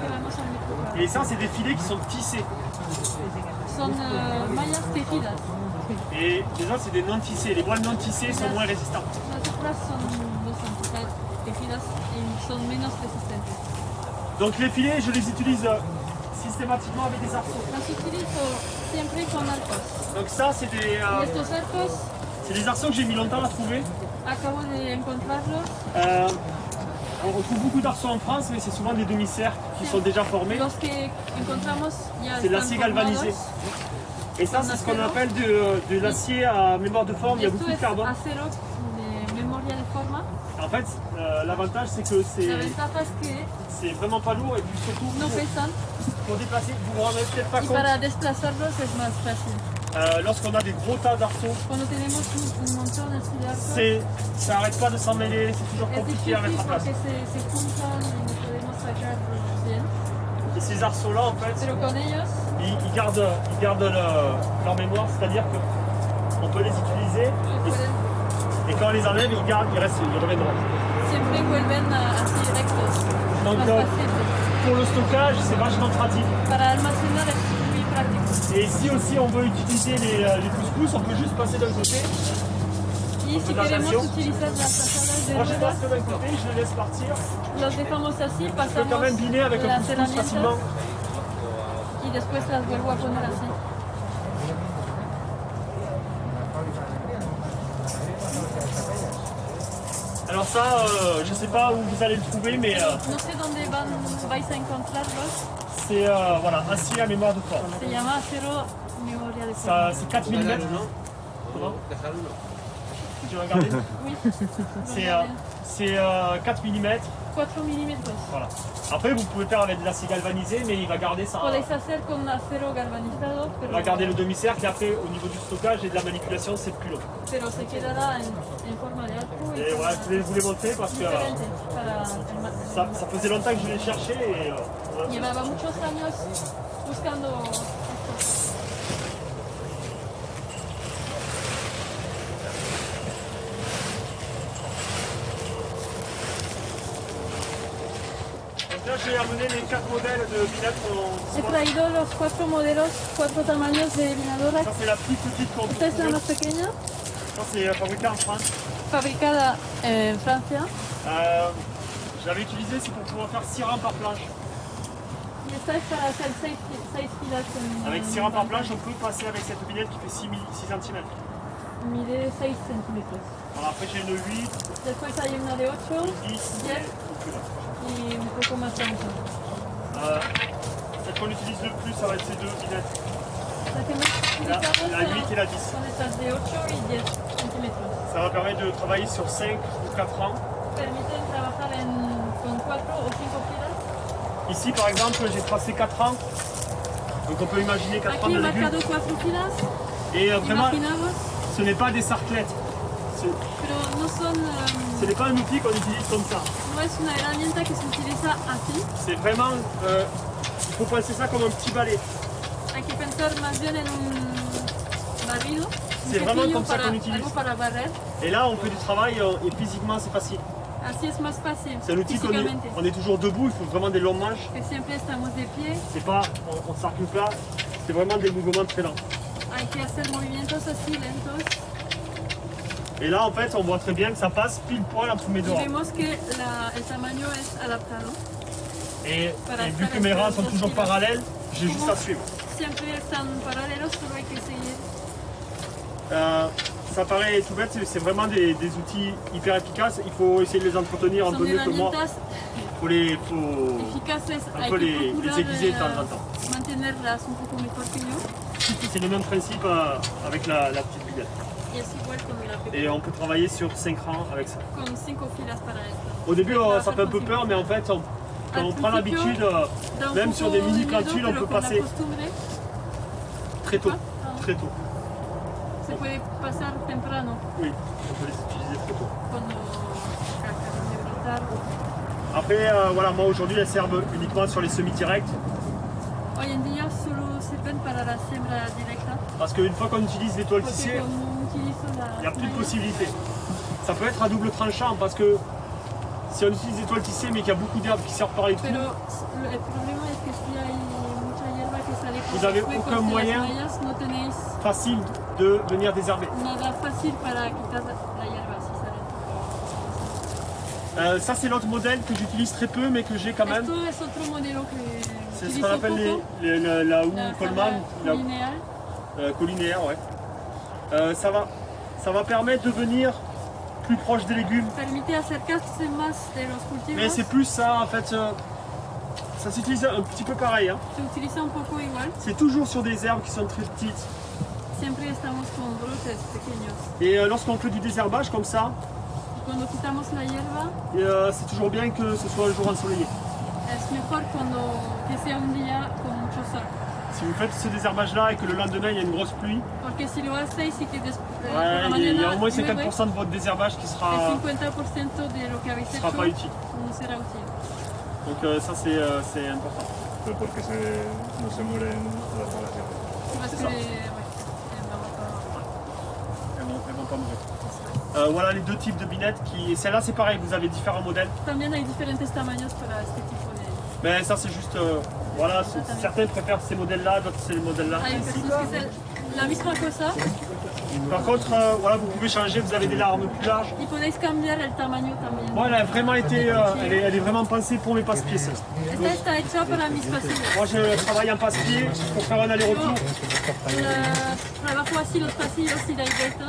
gramos al metro cuadrado. Et ça c'est des filets qui sont tissés. Son mallas tejidas. Et déjà c'est des non tissés. Les voiles non tissées sont moins résistants. Las otras son tejidas y son menos resistentes. Donc les filets je les utilise systématiquement avec des arceaux. Las utilizo siempre con arcos. Donc ça c'est Y estos arcos des arceaux que j'ai mis longtemps à trouver. acabo de encontrarlos. On retrouve beaucoup d'arceaux en France mais c'est souvent des demi-cercles qui sont déjà formés. Los que encontramos ya C'est de están l'acier galvanisé. formados. Et ça c'est ce qu'on appelle de l'acier à mémoire de forme, il y a Esto beaucoup de es carbone. acero de memoria de forma. En fait l'avantage c'est que La ventaja es que c'est vraiment pas lourd et puis surtout no pesan pour déplacer, vous vous rendez peut-être pas y compte. para desplazarlos es más fácil. lorsqu'on a des gros tas d'arceaux, Cuando tenemos un montón así de arcos, ça n'arrête pas de s'en mêler, c'est toujours es compliqué à difícil mettre en place. porque se juntan y no podemos sacar bien. Et ces arceaux-là, en fait, Pero con ellos ils gardent leur mémoire, c'est-à-dire qu'on peut les utiliser et quand on les enlève, ils reviennent droits. siempre vuelven así rectos. Donc, Más fácil. pour le stockage, c'est vachement pratique. Para almacenar es muy práctico. Et si aussi on veut utiliser les couscous, on peut juste passer d'un côté. Y si queremos utilizar las tazadas de Moi, je ruedas, passe que d'un côté, je les laisse partir. los dejamos así, Je peux quand pasamos même dîner avec un las couscous herramientas facilement. y después las vuelvo a poner así. Alors ça, je sais pas où vous allez le trouver, mais No sé dónde vais a encontrarlos. c'est voilà, acier à mémoire de forme. Se llama acero memoria de Ça, forma. c'est 4 mm. Comment Dejar uno. Tu veux regarder Oui, C'est 4 mm. 4 milímetros. Voilà. Après, vous pouvez faire avec de l'acier galvanisé, mais il va garder ça. Podéis hacer con acero galvanizado, Il va garder le demi-cercle et après, au niveau du stockage et de la manipulation, c'est plus long. pero se quedará en forma de arco y Et voilà, je voulais vous les montrer parce que diferente para ça faisait longtemps que je les cherchais et voilà. Llevaba muchos años buscando esto. Donc là, j'ai amené les 4 modèles de binettes He traído los 4 modelos, 4 tamaños de vinadora. Ça, c'est la plus petite qu'on Esta es la trouve. más pequeña, Ça, c'est fabriqué en France. fabricada en Francia. Je l'avais utilisé, c'est pour pouvoir faire 6 rangs par planche. Y esta es para hacer 6 filas en Avec 6 rangs par planche, on peut passer avec cette binette qui fait 6 cm. Mide 6 centímetros. Alors après, j'ai une 8, Después hay una de 8, 10 10 ou plus là. y un poco más ancha. Celle qu'on utilise le plus, ça va être ces deux binettes. La que más La utilizamos 8 et la 10. son estas de 8 y 10 centímetros. Ça va permettre de travailler sur 5 ou 4 ans. Permiten trabajar con 4 o 5 filas. Ici, par exemple, j'ai tracé 4 ans. Donc on peut imaginer 4 ans Aquí de he légumes. marcado 4 filas. Et vraiment, Imaginamos, ce n'est pas des sarclettes. pero no son, Ce n'est pas un outil qu'on utilise comme ça. no es una herramienta que se utiliza así. C'est vraiment, il faut penser ça comme un petit balai. Hay que pensar más bien en un barrido, C'est un vraiment cepillo comme ça para, qu'on utilise. algo para barrer. Et là, on fait du travail et physiquement, c'est facile. Así es más fácil, C'est un outil qu'on est, físicamente. on est toujours debout, il faut vraiment des longs manches. Que siempre estamos de pie, C'est pas, on s'arcule pas, c'est vraiment des mouvements très lents. hay que hacer movimientos así lentos. Et là, en fait, on voit très bien que ça passe pile poil entre mes deux Y rangs. vemos que el tamaño es adaptado. Et Para vu estar que mes rangs entre sont los toujours filas. parallèles, j'ai juste à suivre. Siempre están paralelos, solo hay que seguir. Ça paraît tout bête, c'est vraiment des outils hyper efficaces. Il faut essayer de les entretenir un Son peu mieux que moi. herramientas Faut eficaces, un hay peu que les procurar aiguiser de temps en temps. mantenerlas un poco mejor que yo. C'est le même principe avec la petite binette. Y es igual con la pequeña, Et on peut travailler sur 5 rangs avec ça. con 5 filas para esto. Au début, Va a ça ser fait un peu posible. peur, mais en fait, quand Al on prend principio, l'habitude, Da un même poco sur des de mini miedo, plantules, on pero peut con la passer costumbre très tôt. Ah. Très tôt. se puede pasar temprano Oui, on peut les utiliser très tôt. cuando acaban de brotar. Après, voilà, moi aujourd'hui, elles servent uniquement sur les semis-directs. Hoy en día solo sirven para la siembra directa, Parce qu'une fois qu'on utilise les toiles porque tissées, como utilizo il n'y la a plus de possibilités. Ça peut être à double tranchant parce que si on utilise des toiles tissées mais qu'il y a beaucoup d'herbes qui sortent par les trous, Pero el problema es que si hay mucha hierba que sale por Vous avez los huecos aucun de moyen las mallas, no tenéis facile de venir désherber. nada fácil para quitar la hierba si sale. Ça c'est l'autre modèle que j'utilise très peu mais que j'ai quand même. Esto es otro modelo que C'est ce utilizo qu'on appelle poco, la houe la Coleman, la linéal. collinéaire, ouais. Ça va permettre de venir plus proche des légumes. Permite acercarse más de los cultivos. Mais c'est plus ça en fait. Ça s'utilise un petit peu pareil. Hein. Se utiliza un poco igual. C'est toujours sur des herbes qui sont très petites. Siempre estamos con brotes pequeños. Et lorsqu'on fait du désherbage comme ça, Y cuando quitamos la hierba, c'est toujours bien que ce soit un jour ensoleillé. es mejor cuando que sea un día con mucho sol. Si vous faites ce désherbage-là et que le lendemain il y a une grosse pluie, Porque si lo hacéis y que por la il y a mañana au moins llueve, 50% de votre désherbage qui el sera 50% de lo que habéis hecho pas utile. no será útil. Donc ça c'est important. Pero porque no se mueren las malas hierbas. Parce que Elles vont pas mourir. Voilà les deux types de binettes. Celle-là c'est pareil, vous avez différents modèles. también hay diferentes tamaños para este tipo de... Mais ça c'est juste, voilà, certains préfèrent ces modèles-là, d'autres ces modèles-là. Hay personas que la misma cosa Par contre, voilà, vous pouvez changer, vous avez des larmes plus larges. y podéis cambiar el tamaño también. Moi, elle a vraiment été, elle est vraiment pensée pour mes passe-pieds. celle-ci. Esta está hecha para mis pasillos. Moi, je travaille en passe-pied pour faire un aller-retour. Trabajo así los pasillos y da y vuelta.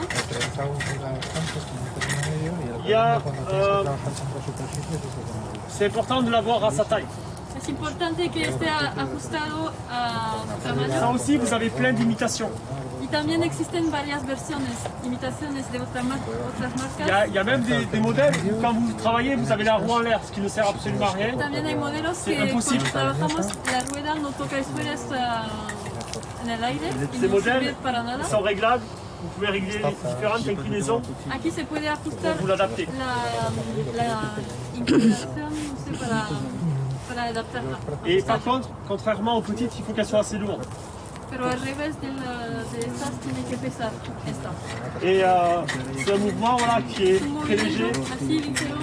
Il y a, c'est important de l'avoir à sa taille. Es importante que esté ajustado a su Ça tamaño. aussi, vous avez plein d'imitations. Y también existen varias versiones, imitaciones de otras marcas. Il y a même des modèles où quand vous travaillez, vous avez la roue en l'air, ce qui ne sert absolument à rien. También hay modelos C'est que imposible. cuando trabajamos la rueda no toca el suelo, está en el aire y Ces no modèles sirve para nada. sont réglables. Vous pouvez régler les différentes inclinaisons Aquí se puede ajustar pour vous l'adapter. la inclinación, no sé, para adaptarla. Et par contre, contrairement aux petites, il faut qu'elles soient assez lourdes. Pero al revés de estas tiene que pesar esta. Et c'est un mouvement voilà, qui est Un très léger. movimiento así ligero.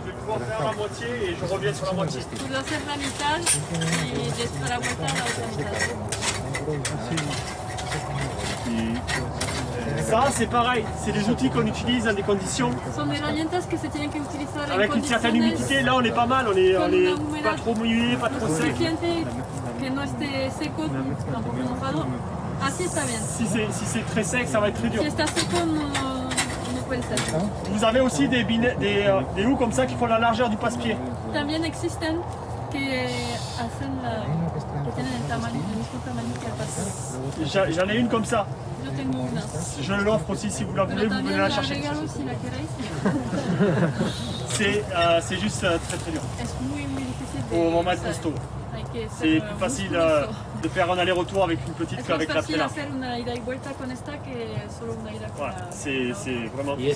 Je vais pouvoir faire la moitié et je reviens sur la moitié. Puedo hacer la mitad y después la vuelta a la otra mitad. Ça, c'est pareil, c'est des outils qu'on utilise dans des conditions Son herramientas que se tienen que utilizar en avec une certaine condiciones humidité. Là, on est pas mal, on est pas trop mouillé, pas trop sec. suficiente, que no esté seco, tampoco mojado. Así está bien. Si c'est très sec, ça va être très dur. Si está seco, no puede ser. Vous avez aussi des houes comme ça qui font la largeur du passe-pied. También existen que que tienen el mismo tamaño que el pasillo. J'en ai une comme ça. Yo tengo una. Je l'offre aussi si vous la voulez, Pero vous venez también la la chercher. regalo si la queréis. C'est juste très très dur. Es muy difícil de Faut vraiment être usar. costaud. Hay que C'est ser plus facile musculoso. de faire un aller-retour avec une petite Es más qu'avec la fácil très hacer una ida y vuelta con esta que solo una ida con Voilà, la... c'est vraiment Y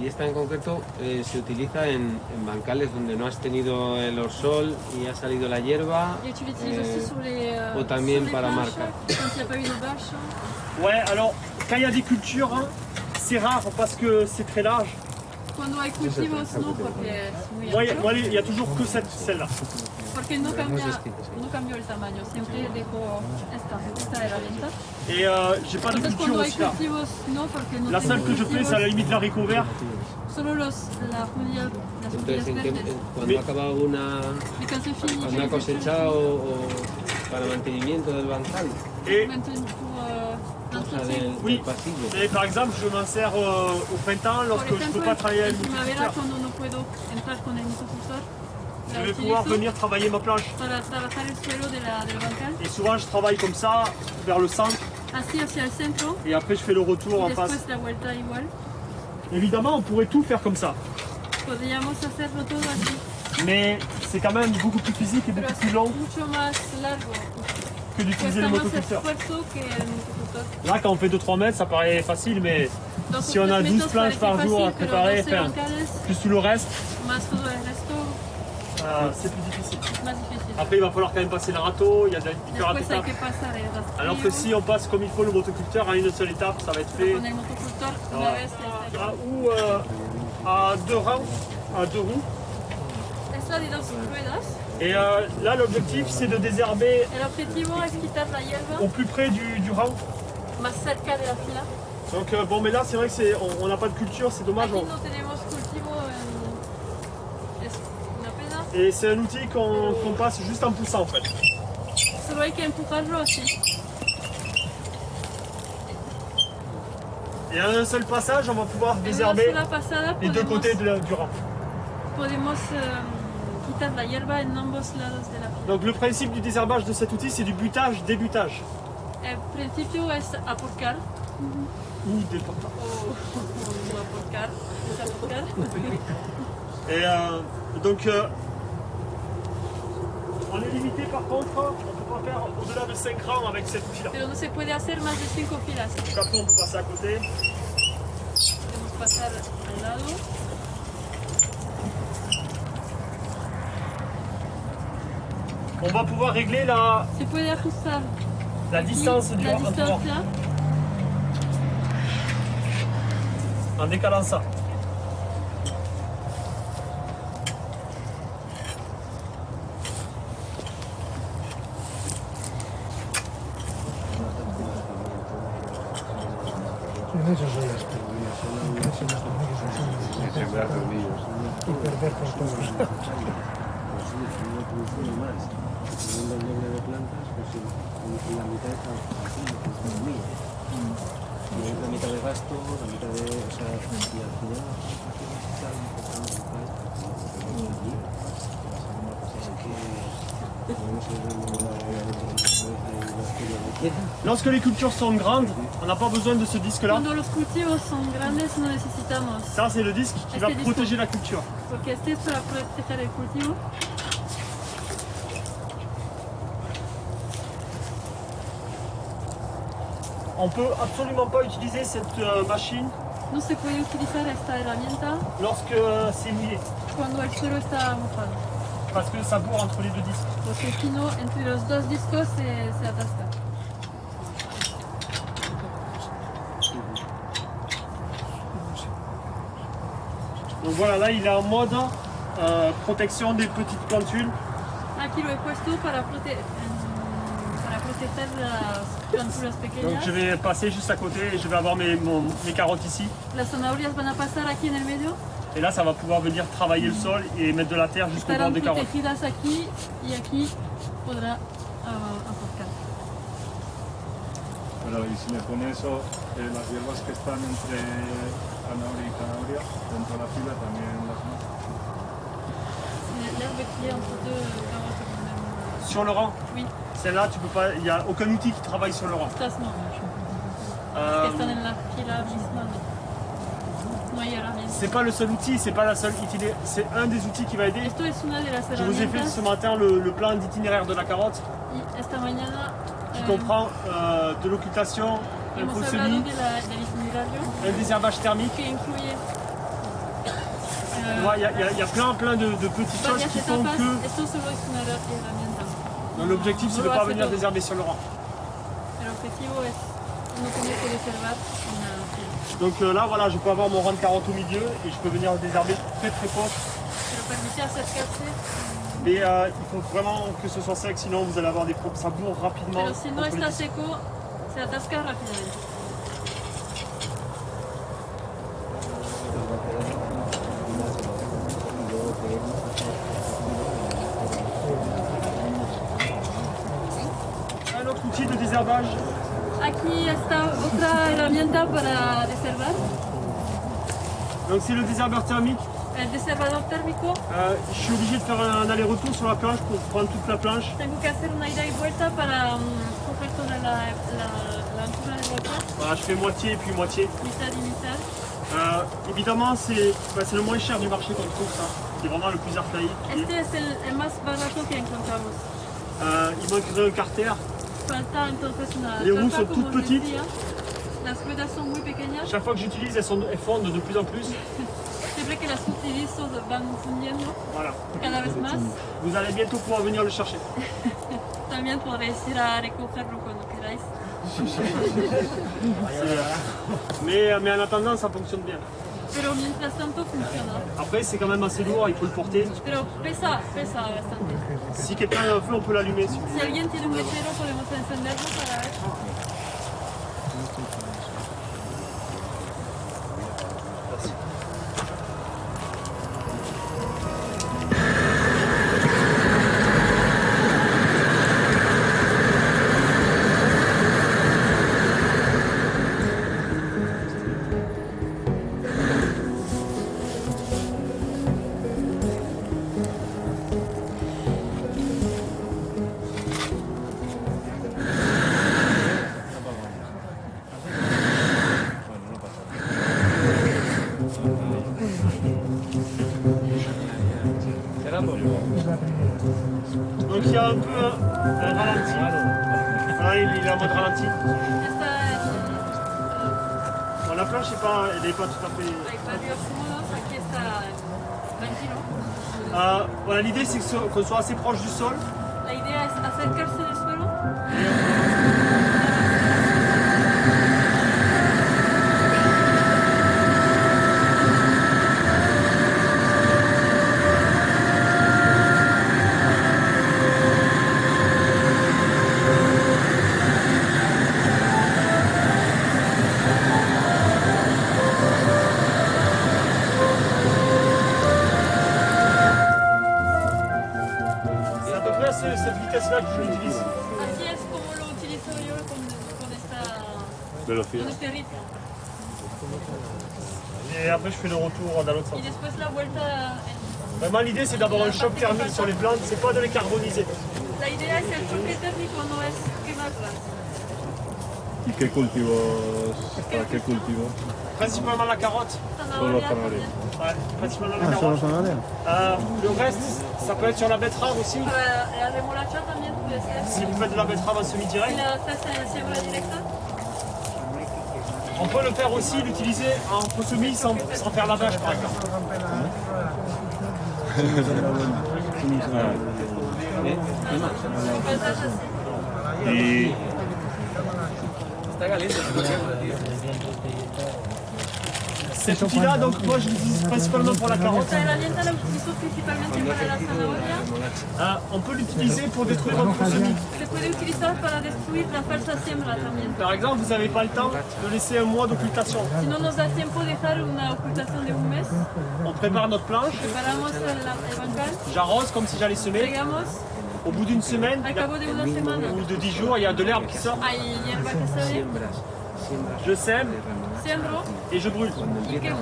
esta en concreto se utiliza en bancales donde no has tenido el orsol y ha salido la hierba. Et tu l'utilises aussi sur les, o también sur les para planches, marcar. quand il n'y a pas eu de bâche. Ouais, alors quand il y a des cultures, hein, c'est rare parce que c'est très large. Cuando hay cultivos, no, porque es muy Moi, amplio. il y a toujours que celle-là. Porque no cambió el tamaño, siempre dejo esta herramienta. Et j'ai pas de Entonces culture cuando hay aussi là. cultivos, no, porque no La tengo seule que je fais, c'est à la cultivos, limite l'haricot vert. solo las judías Entonces, verdes. cuando ha acabado Y quand c'est fini, cuando ha cosechado o para mantenimiento del bancal, Et Maintenant, pour o sea, l'entretien. Oui. del pasillo. Et par exemple, je m'en sers au printemps lorsque Por je ne ejemplo, peux pas travailler avec en le primavera, motoculteur. cuando no puedo entrar con el motocultor, Je la vais pouvoir utilizo venir travailler ma planche. para trabajar el suelo del bancal, Et souvent, je travaille comme ça, vers le centre, así hacia el centro, et après, je fais le retour y en face. después la vuelta igual. Évidemment, on pourrait tout faire comme ça. Podríamos hacerlo todo así, Mais c'est quand même beaucoup plus physique et pero beaucoup es plus long mucho más largo. que d'utiliser le Cuesta más motoculteur. esfuerzo que el motocultor. Là, quand on fait 2-3 mètres, ça paraît facile, mais Dos si o on a tres 12 metros planches parece par jour à fácil, pero préparer, 12 enfin, bancales, plus tout le reste, más todo el resto, c'est plus difficile. más difícil. Après, il va falloir quand même passer le râteau, il y a différentes Después hay étapes. que pasar el rastrillo. Alors que si on passe comme il faut le motoculteur à une seule étape, ça va être fait Con el motocultor, una Voilà. vez ya está. ou à 2 rangs, à 2 roues. Es la de dos ruedas. Et là, l'objectif, c'est de désherber El objetivo es quitar la hierba au plus près du rang. más cerca de la fila. Donc bon, mais là, c'est vrai que on n'a pas de culture, c'est dommage. Aquí no tenemos cultivo, es una pena. Et c'est un outil qu'on passe juste en poussant en fait. Solo hay que empujarlo así. Et en un seul passage, on va pouvoir En una désherber sola pasada les deux côtés du rang. podemos quitar la hierba en ambos lados de la fila. Donc le principe du désherbage de cet outil, c'est du butage-débutage. El principio es aporcar Ou déportage. o aporcar, es aporcar. Et donc, on est limité par contre, on ne peut pas faire au-delà de 5 rangs avec cet outil-là. Pero no se puede hacer más de 5 filas. Donc après, on peut passer à côté. Podemos pasar al lado. On va pouvoir régler Se puede ajustar la distance du la rang distancia en décalant ça. En eso soy experto. Eso es y perder por todos lados. Teniendo el doble de plantas, pues sí, la mitad está aquí, es mío. La mitad de gasto, la mitad de... O sea, y al final Lorsque les cultures sont grandes, on n'a pas besoin de ce disque-là. Cuando los cultivos son grandes no necesitamos, Ça, c'est le disque qui va Este disco. protéger la culture. porque este es para proteger el cultivo. On ne peut absolument pas utiliser cette machine No se puede utilizar esta herramienta lorsque c'est mouillé, cuando el suelo está mojado, parce que ça bourre entre les deux disques. porque si no, entre los dos discos se atasca. Donc voilà, là, il est en mode protection des petites plantules. Aquí lo he puesto para proteger las plántulas Donc pequeñas. je vais passer juste à côté et je vais avoir mes carottes ici. Las zanahorias van a pasar aquí en el medio, Et là, ça va pouvoir venir travailler le sol et mettre de la terre jusqu'au bord estarán des carottes. protegidas aquí y aquí podrá aportar. Pero y si me pone eso, las hierbas que están entre zanahoria y zanahoria, dentro de la fila también las más. L'herbe qui est entre deux carottes quand même. Sur le rang, Oui, celle-là, tu peux pas, il n'y a aucun outil qui travaille sur le rang. estas no. Euh, Que están en la fila misma, no. No hay herramientas. c'est pas le seul outil, c'est pas la seule itinéraire, c'est un des outils qui va aider. Esto es una de las Je vous ai fait herramientas ce matin le plan d'itinéraire de la carotte y esta mañana qui comprend de l'occultation, un hemos faux hablado semis, del itinerario un désherbage thermique. que incluye Tu vois, il y a plein de petites choses varias qui font etapas. que Esto solo es una herramienta. donc, l'objectif c'est de ne pas venir désherber sur le rang. El objetivo es no tener que reservar una fila. Donc là voilà, je peux avoir mon rang de carottes au milieu et je peux venir désherber très proche. Pero permite acercarse, Mais il faut vraiment que ce soit sec, sinon vous allez avoir des problèmes, ça bourre rapidement. pero si no entre les está disques. seco, se atasca rápidamente. Un autre outil de désherbage, Aquí está otra herramienta para reservar, donc c'est le désherbeur thermique. el desherbador térmico. Je suis obligé de faire un aller-retour sur la planche pour prendre toute la planche. Tengo que hacer una ida y vuelta para coger toda la altura de la plancha, Voilà, je fais moitié et puis moitié. mitad y mitad. Évidemment, c'est le moins cher du marché qu'on trouve ça. C'est vraiment le plus archaïque. Este es el más barato que encontramos. Il manquerait un carter. Falta entonces una Les roues tapa, sont como toutes petites. decía. Las ruedas son muy pequeñas. Chaque fois que j'utilise, elles fondent de plus en plus. Siempre que las utilizo van fundiendo Voilà. cada vez más. Vous allez bientôt pouvoir venir le chercher. También podréis ir a recogerlo cuando queráis. Mais en attendant, ça fonctionne bien. Pero mientras tanto funciona. Après, c'est quand même assez lourd, il faut le porter. Pero pesa bastante. Si quelqu'un a un feu, on peut l'allumer. Si vous Si voulez. alguien tiene un mechero podemos encenderlo para ver. Donc il y a un peu un ralenti. Voilà, il est en mode ralenti. Bon, la planche elle n'est pas tout à fait... Voilà, l'idée c'est qu'on soit assez proche du sol. La idea es acercarse del suelo. Cette vitesse-là que je l'utilise. Así es como lo utilizo yo con esta Velocidad. con este ritmo. Et après je fais le retour dans l'autre sens. Y después la vuelta. Vraiment l'idée c'est d'avoir un choc thermique sur les plantes, c'est pas de les carboniser. La idea es el choque térmico, no es quemarlas. ¿Y qué cultivos? ¿Para qué cultivo? Principalement la carotte. Solo zanahoria. Ouais, principalement la carotte. Le reste, ça peut être sur la betterave aussi. Para la remolacha también puede ser. Si vous faites de la betterave en Si semi-direct. la haces en siembra directa. On peut le faire aussi, l'utiliser en faux-semis sans faire la vache par exemple. Y Cet outil-là, donc moi je l'utilise principalement pour la carotte. Esta herramienta la utilizo principalmente para la zanahoria. On peut l'utiliser pour détruire un faux-semis. Se puede utilizar para destruir la falsa siembra también. Par exemple, vous n'avez pas le temps de laisser un mois d'occultation. Si no nos da tiempo dejar una ocultación de un mes, On prépare notre planche, preparamos el bancal, j'arrose comme si j'allais semer. regamos, Au bout d'une semaine al cabo de una semana ou de 10 jours, il y a de l'herbe qui sort. hay hierba que sale, Je sème siembro et je brûle. y quemo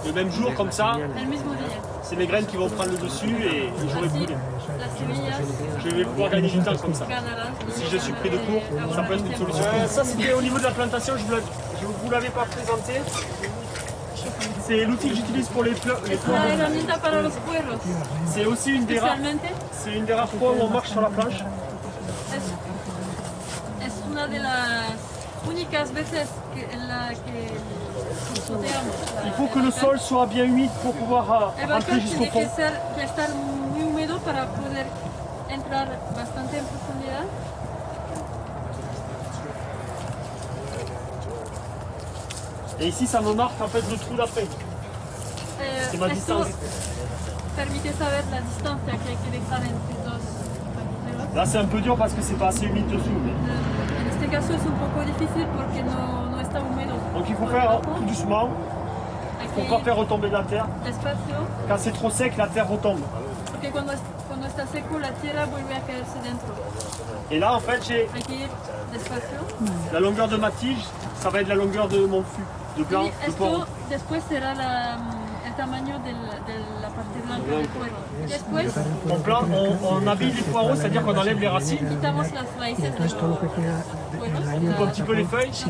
Le même jour, comme ça, el mismo día. c'est mes graines qui vont prendre le dessus et j'aurai Así brûlé. las semillas Je vais pouvoir gagner du temps comme ça. ganarán. Si je suis pris de court, ça peut être une solution. Ça, c'était au niveau de la plantation, je ne vous l'avais pas présenté. C'est l'outil que j'utilise pour les fleurs. Es la herramienta para los puerros, C'est aussi une des rares fois où on marche sur la planche. es una de las únicas veces en la que pisoteamos. Il faut que le sol soit bien humide pour pouvoir El rentrer bancal jusqu'au tiene fond. que estar muy húmedo para poder entrar bastante en profundidad. Et ici, ça me marque en fait le trou d'après. C'est ma Esto distance. permite saber la distancia que hay que dejar entre dos agujeros. Là, c'est un peu dur parce que c'est pas assez humide dessous. mais- En este caso es un poco difícil porque no está húmedo. Donc il faut por faire debajo. tout doucement Hay pour que pas ir faire retomber de la terre. despacio Quand c'est trop sec, la terre retombe. porque cuando está seco la tierra vuelve a caerse dentro. Et là, en fait, j'ai Hay que ir despacio. la longueur de ma tige, ça va être la longueur de mon fût, de blanc, Y de porc. esto después será el tamaño de la parte blanca del cuero. Después On habille les poireaux, c'est-à-dire qu'on enlève les racines, quitamos las raíces de los cueros, on coupe un petit peu les feuilles,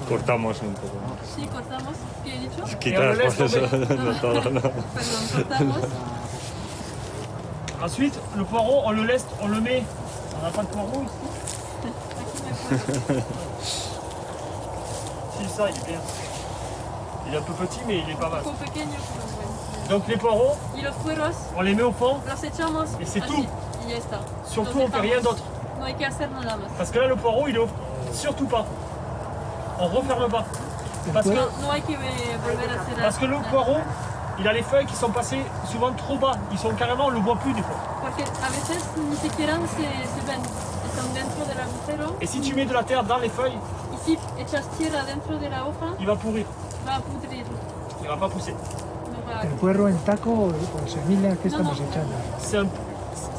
cortamos un poco. Sí, cortamos. ¿Qué he dicho? Quitar laisse por eso tomber. de todo, ¿no? Perdón, cortamos. Ensuite, le poireau, on le met. On n'a pas de poireau ici. Aquí me acuerdo. Si, ça, il est bien. Il est un peu petit, mais il est pas mal. Un poco pequeño, pero bueno. Donc les poireaux, Y los cueros on les met au fond. los echamos Y c'est así, tout. y ya está. Surtout, Los on fait rien dejamos. d'autre. No hay que hacer nada más. Parce que là, le poireau, il est surtout pas. On referme pas. Parce que, No hay que volver a hacer parce que le nada. poireau, il a les feuilles qui sont passées souvent trop bas. Ils sont carrément, on le voit plus des fois. Porque a veces ni siquiera se ven. Están dentro del agujero. Et si tu mets de la terre dans les feuilles, Y si echas tierra dentro de la hoja, il va pourrir. va a pudrir. Il va pas pousser. No va a... El puerro en taco con semillas que estamos echando. C'est un...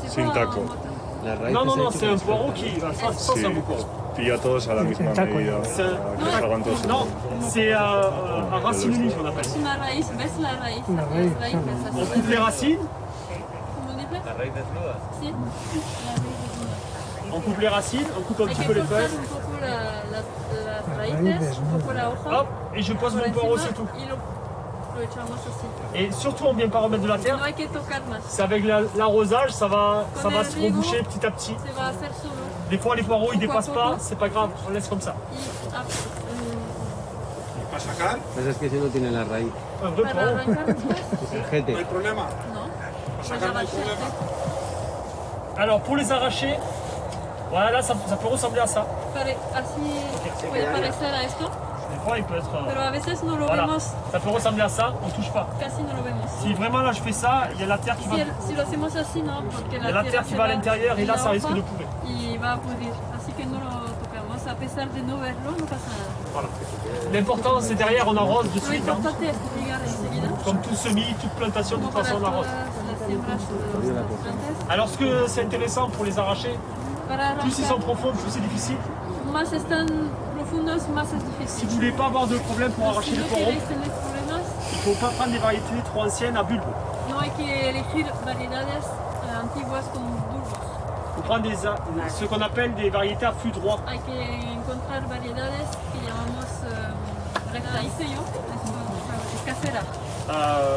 se Sin va a taco. matar. Non, c'est un poireau qui... Ça, Sí, c'est un beau poireau. pilla todos a la misma taco, medida, C'est para que salgan todos. Non, c'est un racine unique, on appelle. Es una raíz, ¿ves la raíz? Una Aquí raíz, las raíces, On así. coupe les racines, ¿Cómo dices? La raíz desnuda. Sí, la raíz desnuda. on coupe les racines, on coupe un Hay petit que peu les cortar feuilles, un poco las raíces, un poco la hoja. hop, et je pose por mon poireau, encima, c'est tout. y lo lo echamos así. Et surtout, on ne vient pas remettre de la terre. No hay que tocar más. C'est avec l'arrosage, ça va se reboucher petit à petit. Se va a hacer solo. Des fois, les poireaux ils dépassent pas, c'est pas grave, on laisse comme ça. Para sacar, Pues es que si no tiene la raíz. Un vrai Para poireau. arrancar después, El no hay jete. problema. no. Para Pues sacar no hay arrancar. problema. Alors, pour les arracher, voilà, là, ça peut ressembler à ça. Así puede parecer a esto, Des fois, il peut être... pero a veces no lo voilà, vemos, ça peut ressembler à ça, on touche pas. casi no lo vemos. Si vraiment là je fais ça, il y a la terre qui va... Si lo hacemos así, no, porque Il y a la terre qui va à l'intérieur et là ça risque de pourrir. y va a pudrir. Así que no lo tocamos, a pesar de no verlo, no pasa nada. Voilà. L'important c'est derrière, on arrose de Lo suite. Hein. importante es regar enseguida, Comme tout semis, toute plantation, de como toute para façon on arrose. todas las siembras de los plantas. Alors ce que c'est intéressant pour les arracher, Para plus ils sont arrancar, profonds, plus c'est difficile. más están profundos, más es Si difícil. vous voulez pas avoir de problème pour Si arracher no les poireaux, queréis tener problemas, il faut pas prendre des variétés trop anciennes à bulbe. no hay que elegir variedades antiguas con bulbos. Il faut prendre ce qu'on appelle des variétés à flux droit. Hay que encontrar variedades que llamamos rectaíceo, casera.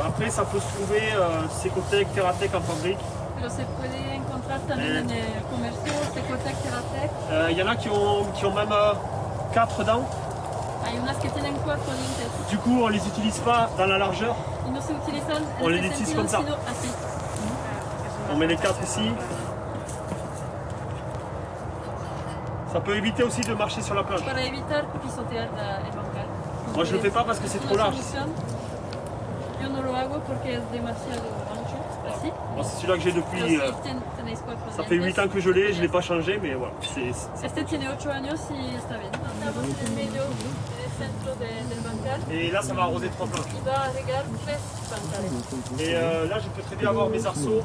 Après ça peut se trouver Secotec, Terratec en fabrique. Pero se puede encontrar también en el comercio, Secotec, Terratec. Il y en a qui ont même 4 dents. Hay unas que tienen 4 dientes Du coup on les utilise pas dans la largeur. y no se utilizan On les en este détisse sentido, comme ça. sino así. On met les 4 ici. Ça peut éviter aussi de marcher sur la plage. Para evitar pisotear el bancal. Moi je le fais pas parce que c'est trop large. Yo no lo hago porque es demasiado ancho, así. Bon, c'est celui-là que j'ai Pero depuis. sí tenéis 4 Ça fait 8 dientes. ans que je l'ai, je l'ai pas changé, mais voilà. Este tiene 8 años y está bien. Estamos en el medio, en el centro del bancal. Et là ça va arroser 3 planches. Y va a regar 3 bancales. Et là je peux très bien avoir mes arceaux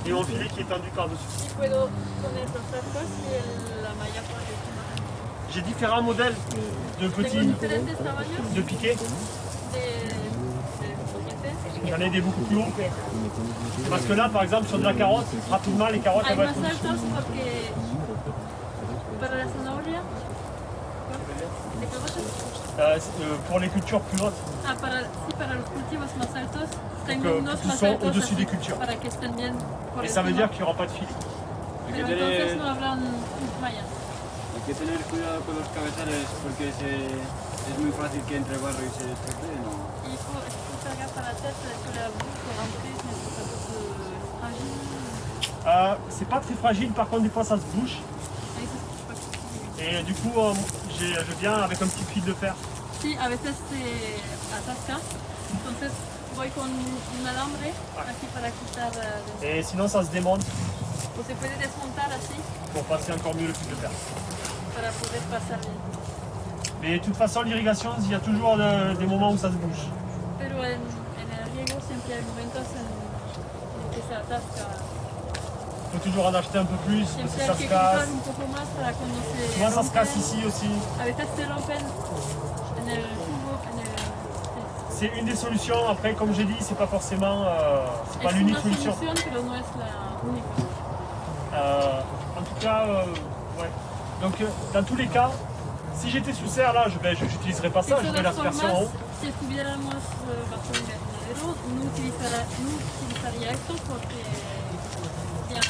et mon filet qui est tendu par-dessus. Y puedo poner los arcos y la malla por encima. J'ai différents modèles de Tengo petits, diferentes tamaños de piquets. de juguetes. J'en ai des beaucoup plus hauts. Parce que là par exemple sur de la carotte, rapidement les carottes Hay elles vont más être au-dessus. altos porque para la zanahoria. ¿De cabochas? Pour les cultures plus hautes. Para los cultivos más altos, Que tengo unos qui más sont altos au-dessus así, des cultures. para que estén bien por Et ça veut encima. dire qu'il n'y aura pas de filet. Pero entonces no habrán mallas. Hay que tener cuidado con los cabezales porque es muy fácil que entre barro y se estropee, ¿no? Il faut faire gaffe à la tête que la bouche rentrée, mais ça peut se fragile. C'est pas très fragile, par contre des fois ça se bouche. Ahí se- Et du coup je viens avec un petit fil de fer. Sí, a veces se atasca, entonces voy con un alambre así para quitar. Et sinon ça se démonte O se puede desmontar así pour passer encore mieux le fil de fer. para poder pasar bien. Mais de toute façon l'irrigation, il y a toujours des moments où ça se bouge. Pero en el riego siempre hay momentos en que se atasca. Il faut toujours en acheter un peu plus parce Siempre que ça hay se que comprar casse. un poco más para cuando se Souvent ça se casse rompen. ici aussi. A veces se rompen en el tubo, en el... C'est une des solutions. Après, comme j'ai dit, c'est pas forcément c'est pas Es l'unique una solution. solución, pero no es la única. En tout cas, ouais. Donc dans tous les cas, si j'étais sous serre là, je n'utiliserais pas ça, De je mets todas l'aspersion en formas, haut. si estuviéramos bajo invernadero, no utilizaría esto porque ya...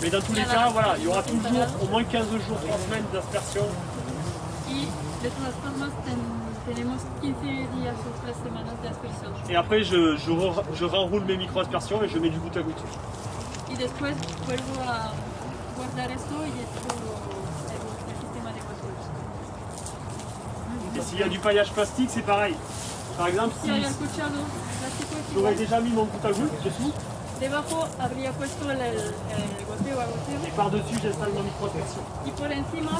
Mais dans tous les cas, voilà, il y aura toujours au moins 15 jours, 3 semaines d'aspersion. Y de todas formas tenemos 15 días o 3 semanas de aspersión. Et après, je renroule mes micro-aspersions et je mets du goutte à goutte. Y después vuelvo a guardar esto y esto el sistema de goteos. Et s'il y a du paillage plastique, c'est pareil. Par exemple, Si si hay escuchado plástico es j'aurais igual. déjà mis mon goutte à goutte dessous, Debajo habría puesto el goteo a goteo et par-dessus, j'installe ma micro-aspersion. y por encima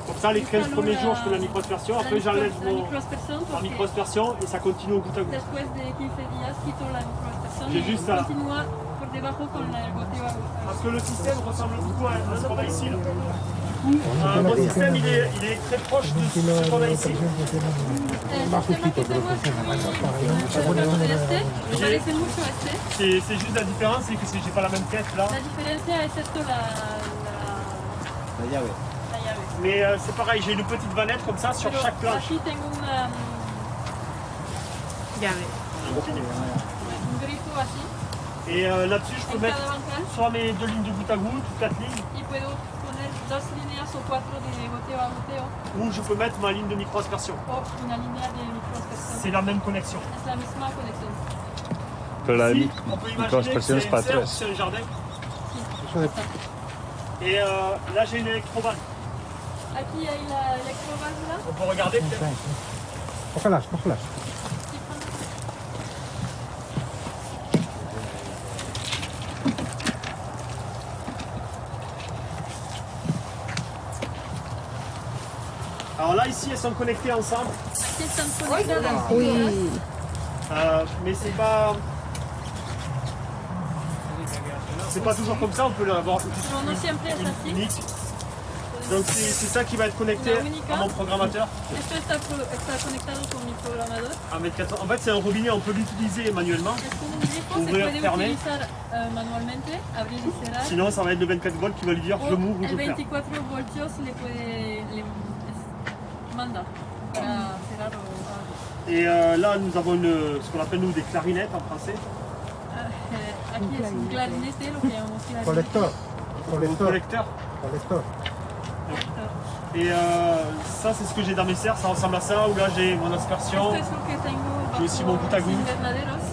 Comme ça, les 15 premiers jours, je fais la micro-aspersion. Après, j'enlève la ma microaspersión porque micro-aspersion et ça continue au goutte à goutte. después de 15 días quito la microaspersión J'ai y juste ça. continúa por debajo con el goteo a Parce goteo. que le système ressemble beaucoup à ce qu'on a ici. Là. Du coup, mon système, il est très proche de ce qu'on a ici. El sistema que tengo es muy parecido de este, me parece mucho a este. C'est juste la différence, c'est que j'ai pas la même tête là. La diferencia es esto, la llave. llave. Mais c'est pareil, j'ai une petite vanette comme ça sur Pero chaque planche. aquí tengo una llave. Un grifo así. Et là-dessus, je peux mettre soit mes 2 lignes de goutte à goutte, 4 lignes, Y puedo poner 2 líneas o 4 de goteo a goteo ou je peux mettre ma ligne de micro-aspersion. o una línea de microaspersión. C'est la même connexion. Es la misma conexión. Pero la Si, on peut imaginer que microaspersión es c'est para une serre, tres. c'est un jardin. Eso de... Et là, j'ai une électrovanne. Aquí hay la electroválvula. On peut regarder peut-être. Cógelas, cógelas. Alors là, ici, elles sont connectées ensemble. Aquí están conectadas. Uy, Mais c'est pas toujours comme ça, on peut l'avoir Pero no siempre es así. unique. Donc c'est ça qui va être connecté à mon programmateur. Esto está conectado con mi programador. À 1,4 m. En fait, c'est un robinet, on peut l'utiliser manuellement. Es como un grifo, se Ouvrir, puede fermer. utilizar manualmente, abrir y cerrar. Sinon, ça va être le 24 volts qui va lui dire je m'ouvre ou O je el ferme. 24 voltios manda para cerrar o algo. Et là, nous avons ce qu'on appelle nous des clarinettes en français. Aquí es un clarinete, lo que llamamos clarinete. Colector. Colector. Collecteur. Colector. Et ça, c'est ce que j'ai dans mes serres. Ça ressemble à ça, où là, j'ai mon aspersion. Esto es lo que tengo J'ai aussi mon goutte à bajo goutte. invernaderos.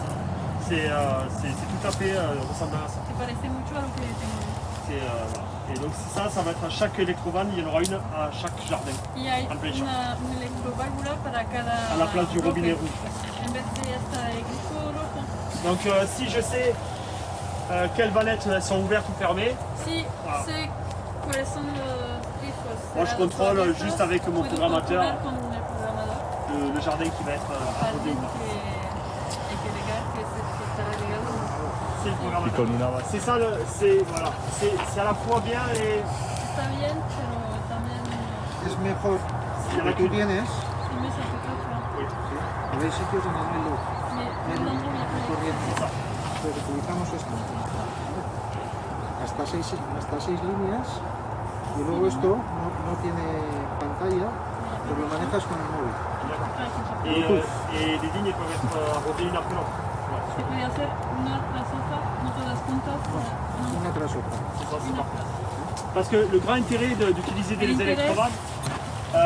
C'est tout à fait ressemblant à ça. Se parece mucho a lo que tengo. Voilà. Et donc ça va être à chaque électrovanne, il y en aura une à chaque jardin. Y hay En plein champ. una electroválvula para cada À la place du robinet bloque. rouge. En vez de esta de grifo rojo. Donc si je sais quelles vannettes sont ouvertes ou fermées, Si Wow. sé cuáles son los grifos. Moi, je contrôle cerrados o juste abiertos, avec mon puedo programmateur. controlar con el programador. le jardin qui va être arrosé Alguien ou non. hay que regar, que estará regado. C'est le Y programmateur. con una base. C'est ça, c'est à la fois bien et Está bien, pero también Es mejor il y en lo a que tú que tienes. sí me satisface. Pero hay sitios en el Melo Me mando mi proyecto. corriente. Pero utilizamos esto. Hasta seis líneas. Y luego esto no tiene pantalla, pero lo manejas con el móvil. et les lignes peuvent être arrosées une après l'autre. Se puede hacer una tras otra, no todas juntas. No, Una tras otra. C'est ça, c'est una parfait. tras. Parce que le grand intérêt d'utiliser des L'intérêt électrovannes, De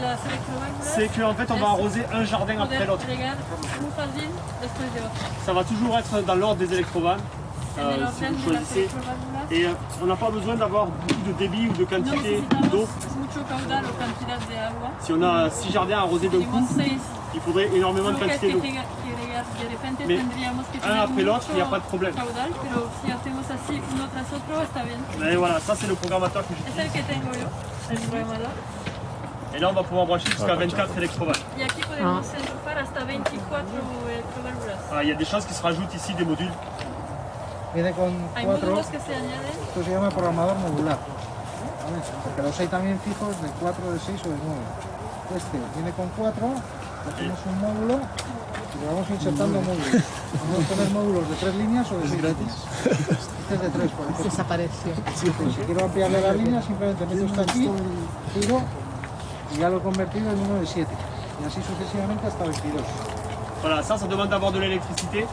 las electroválvulas c'est qu'en fait on va arroser un jardin après poder l'autre. regar un jardín después de otro. Ça va toujours être dans l'ordre des électrovannes, En el si orden vous de las choisissez. electroválvulas. Et on n'a pas besoin d'avoir beaucoup de débit ou de No quantité d'eau. necesitamos mucho caudal o cantidad de agua. Si on a 6 jardins arrosés d'un coup, Tenemos 6 il faudrait énormément de bloques quantité d'eau. que regar. De repente Mais tendríamos que un tener après l'autre, il n'y a mucho pas de problème. caudal, pero si hacemos así uno tras otro está bien. Mais voilà, ça c'est le programmateur que Es j'utilise. el que tengo yo, el programador. Et là on va pouvoir brancher jusqu'à 24 électrovannes. Y aquí podemos enchufar hasta 24 electroválvulas. Ah, il y a des choses qui se rajoutent ici, des modules. Viene con Hay 4. módulos que se añaden. Esto se llama programador modular. ¿Vale? Porque los hay también fijos de 4, de 6 o de 9. Este viene con 4, hacemos un módulo y le vamos insertando módulos. Vamos a poner módulos de 3 líneas o de 6 líneas. Este es de 3, por ejemplo. desapareció. Pues si quiero ampliarle las líneas, simplemente meto esto aquí, giro y ya lo he convertido en uno de 7. Y así sucesivamente hasta 22. Voilà, ça demande d'avoir de l'électricité.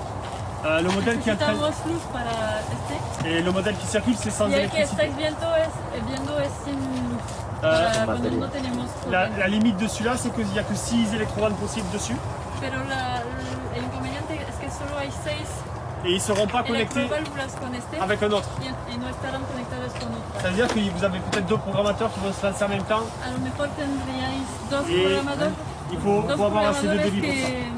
Le modèle qui est en train- Necesitamos luz para este. et le modèle qui circule, c'est sans Y el que électricité. estáis viendo es sin luz. Para cuando no tenemos corriente. La limite de celui-là, c'est qu'il n'y a que 6 électrovannes possibles dessus. Pero el inconveniente es que solo hay 6 Et ils ne seront pas connectés electroválvulas con este avec un autre. y no estarán conectadas con Ça otra. veut dire que vous avez peut-être 2 programmateurs qui vont se lancer en même temps. A lo mejor tendríais dos Et programadores, il faut avoir assez de débit pour ça.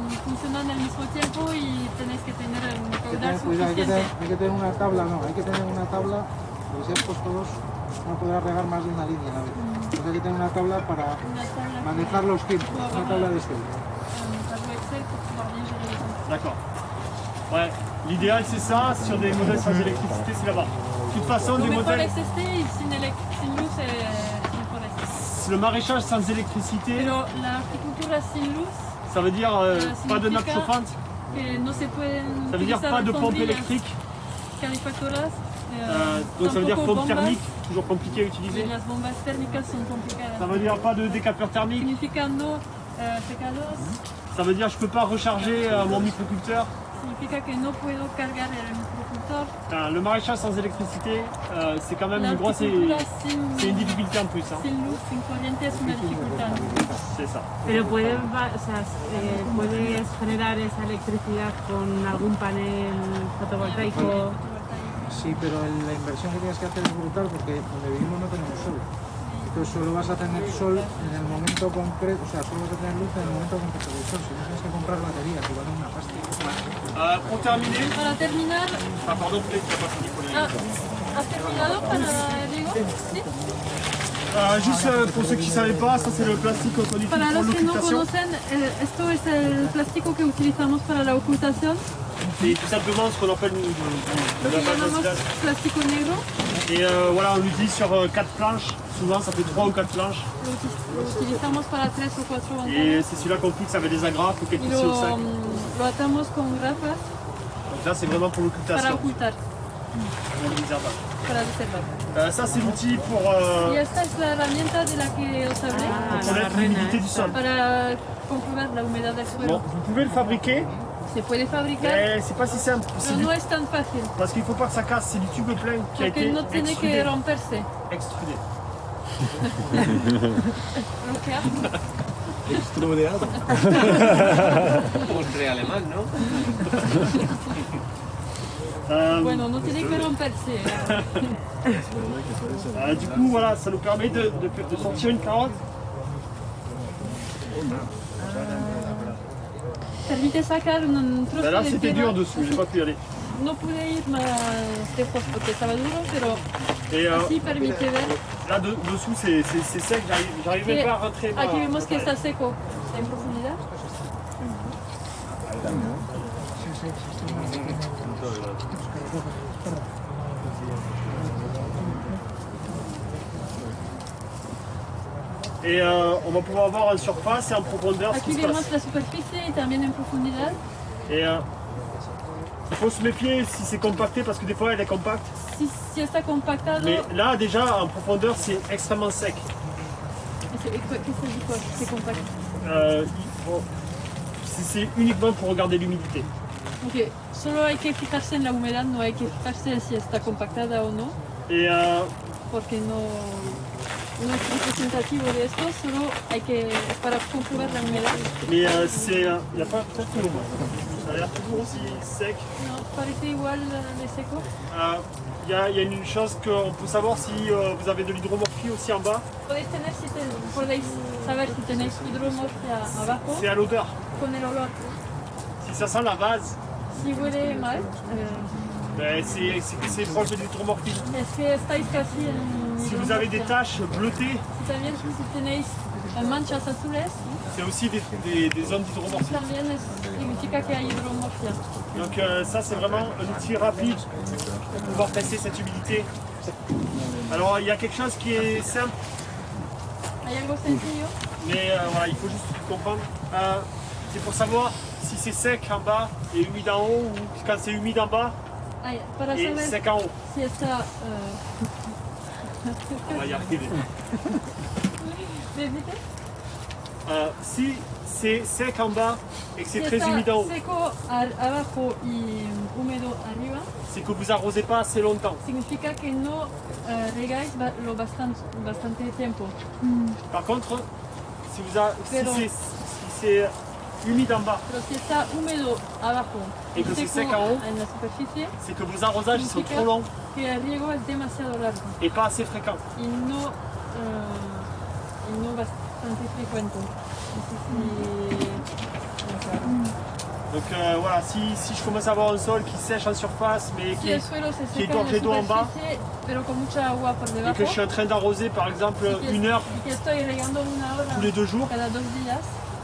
que funcionan al mismo tiempo y tenéis que tener un Hay que caudal tener cuidado, suficiente. hay que tener una tabla, no, hay que tener una tabla, porque si has puesto dos, no podrás regar más de una línea a la vez. Entonces hay que tener una tabla para Una tabla manejar los tiempos, una tabla de Excel. un tableau Excel pour pouvoir bien gérer les temps. D'accord. Ouais, l'idéal c'est ça, sur des modèles sans électricité, c'est là-bas. De toute façon, Lo des mejor modèles, es este y sin luz es mejor este. le maraîchage sans électricité, Pero la agricultura sin luz ça veut dire pas de nappe significa chauffante, que no se pueden ça veut dire utilizar pas de pompe bombillas électrique, calefactoras, donc ça veut dire tampoco pompe bombas, thermique, toujours compliqué à y utiliser. las bombas térmicas son complicadas. Ça veut dire pas de décapeur thermique, Significando secados, Ça veut dire que je ne peux pas recharger mon microculteur. Significa que no puedo cargar el microcultor. Le maraîchage sans électricité, c'est quand même une grosse... C'est une difficulté en plus. Hein. Sin luz, sin corriente es una dificultad. C'est ça. Pero puedes generar esa electricidad con algún panel fotovoltaico. Sí, pero la inversión que tienes que hacer es brutal porque donde vivimos no tenemos sol. Entonces solo vas a tener sol en el momento concreto, o sea, solo vas a tener luz en el momento concreto del sol. Si no tienes que comprar baterías, igual es una pasta. Pour terminer... Para terminar... Ah, pardon, peut-être que tu n'as pas fini pour les... ¿Has terminado para Diego? ¿Sí? Juste pour ceux qui ne savaient pas, ça c'est le plastique qu'on utilise Para pour los que no l'occultation. conocen, esto es el plástico que utilizamos para la ocultación. C'est tout simplement ce qu'on appelle Lo que llamamos plástico negro. Et voilà, on l'utilise sur 4 planches. Souvent, ça fait 3 ou 4 planches. Lo utilizamos para 3 o 4 Et ventanas. c'est celui-là qu'on fixe avec des agrafes ou quelque Y chose au sac. lo atamos con grapas Donc là, c'est vraiment pour para l'occultation. ocultar, Pour le réservage. para reservar. Ça, c'est l'outil pour Y esta es la herramienta de la que os hablé connaître l'humidité du sol. para comprobar la humedad del Bon, suelo. vous pouvez le fabriquer, Se puede fabricar, mais c'est pas si simple. pero no es tan fácil, Parce qu'il ne faut pas que ça casse, c'est du tube plein qui a porque été no tiene que extrudé. romperse. Extrudé. Bloquear. Extrudeado. Postre alemán, ¿no? Bueno, no tiene que romperse. Du coup, voilà, ça nous permet de sortir une carotte. Permite sacar un trozo Là, de c'était tierra. dur dessous, j'ai pas pu y aller. No pude ir más lejos porque estaba duro, pero Et así permite ver. là, dessous, c'est sec, j'arrivais que pas à rentrer. aquí vemos que está seco en profundidad. Et on va pouvoir voir en surface et en profondeur ce qui Aquí se vemos passe. la superficie y también en profundidad. Et il faut se méfier si c'est compacté parce que des fois elle est compacte. Si está compactado, Mais là déjà en profondeur c'est extrêmement sec. ¿qué se dijo? Se compacta. C'est uniquement pour regarder l'humidité. Ok, solo hay que fijarse en la humedad, no hay que fijarse si está compactada o no, Et porque no es representativo de esto, solo hay que, para comprobar la humedad. mais il n'y a pas peut-être que ça a l'air toujours aussi sec. No, parece igual de seco. Il y a une chose qu'on peut savoir si vous avez de l'hydromorphie aussi en bas, Podéis saber si tenéis hidromorfia abajo c'est à l'odeur. con el olor. Si ça sent la vase, Si huele mal, c'est que c'est proche de l'hydromorphie. es que estáis casi en Si vous avez des hidromorfia. taches bleutées, Si también si tenéis manchas azules, c'est aussi des zones d'hydromorphie. también significa que hay hidromorfia. Donc ça c'est vraiment un outil rapide pour pouvoir tester cette humidité. Alors il y a quelque chose qui est simple, Hay algo sencillo, mais voilà, il faut juste comprendre. C'est pour savoir si c'est sec en bas et humide en haut ou quand c'est humide en bas para et saber sec en haut. si está... On va y arriver. ¿Repite? Si c'est sec en bas et que c'est Si très está humide en haut, seco abajo y húmedo arriba, c'est que vous arrosez pas assez longtemps. significa que no regáis lo bastante tiempo. Par contre, si Pero- c'est humide en bas, Pero si está húmedo abajo Et que c'est seco sec en haut, en la superficie, c'est que vos arrosages ils sont significa trop longs que el riego es demasiado largo et pas assez fréquents. y no bastante frecuente. Donc voilà, si je commence à avoir un sol qui sèche en surface mais Si el suelo se qui est seca en gorgé la d'eau en bas superficie, pero con mucha agua por et debajo, que je suis en train d'arroser par exemple y que- une heure y que estoy regando una hora tous les 2 jours, cada 2 días,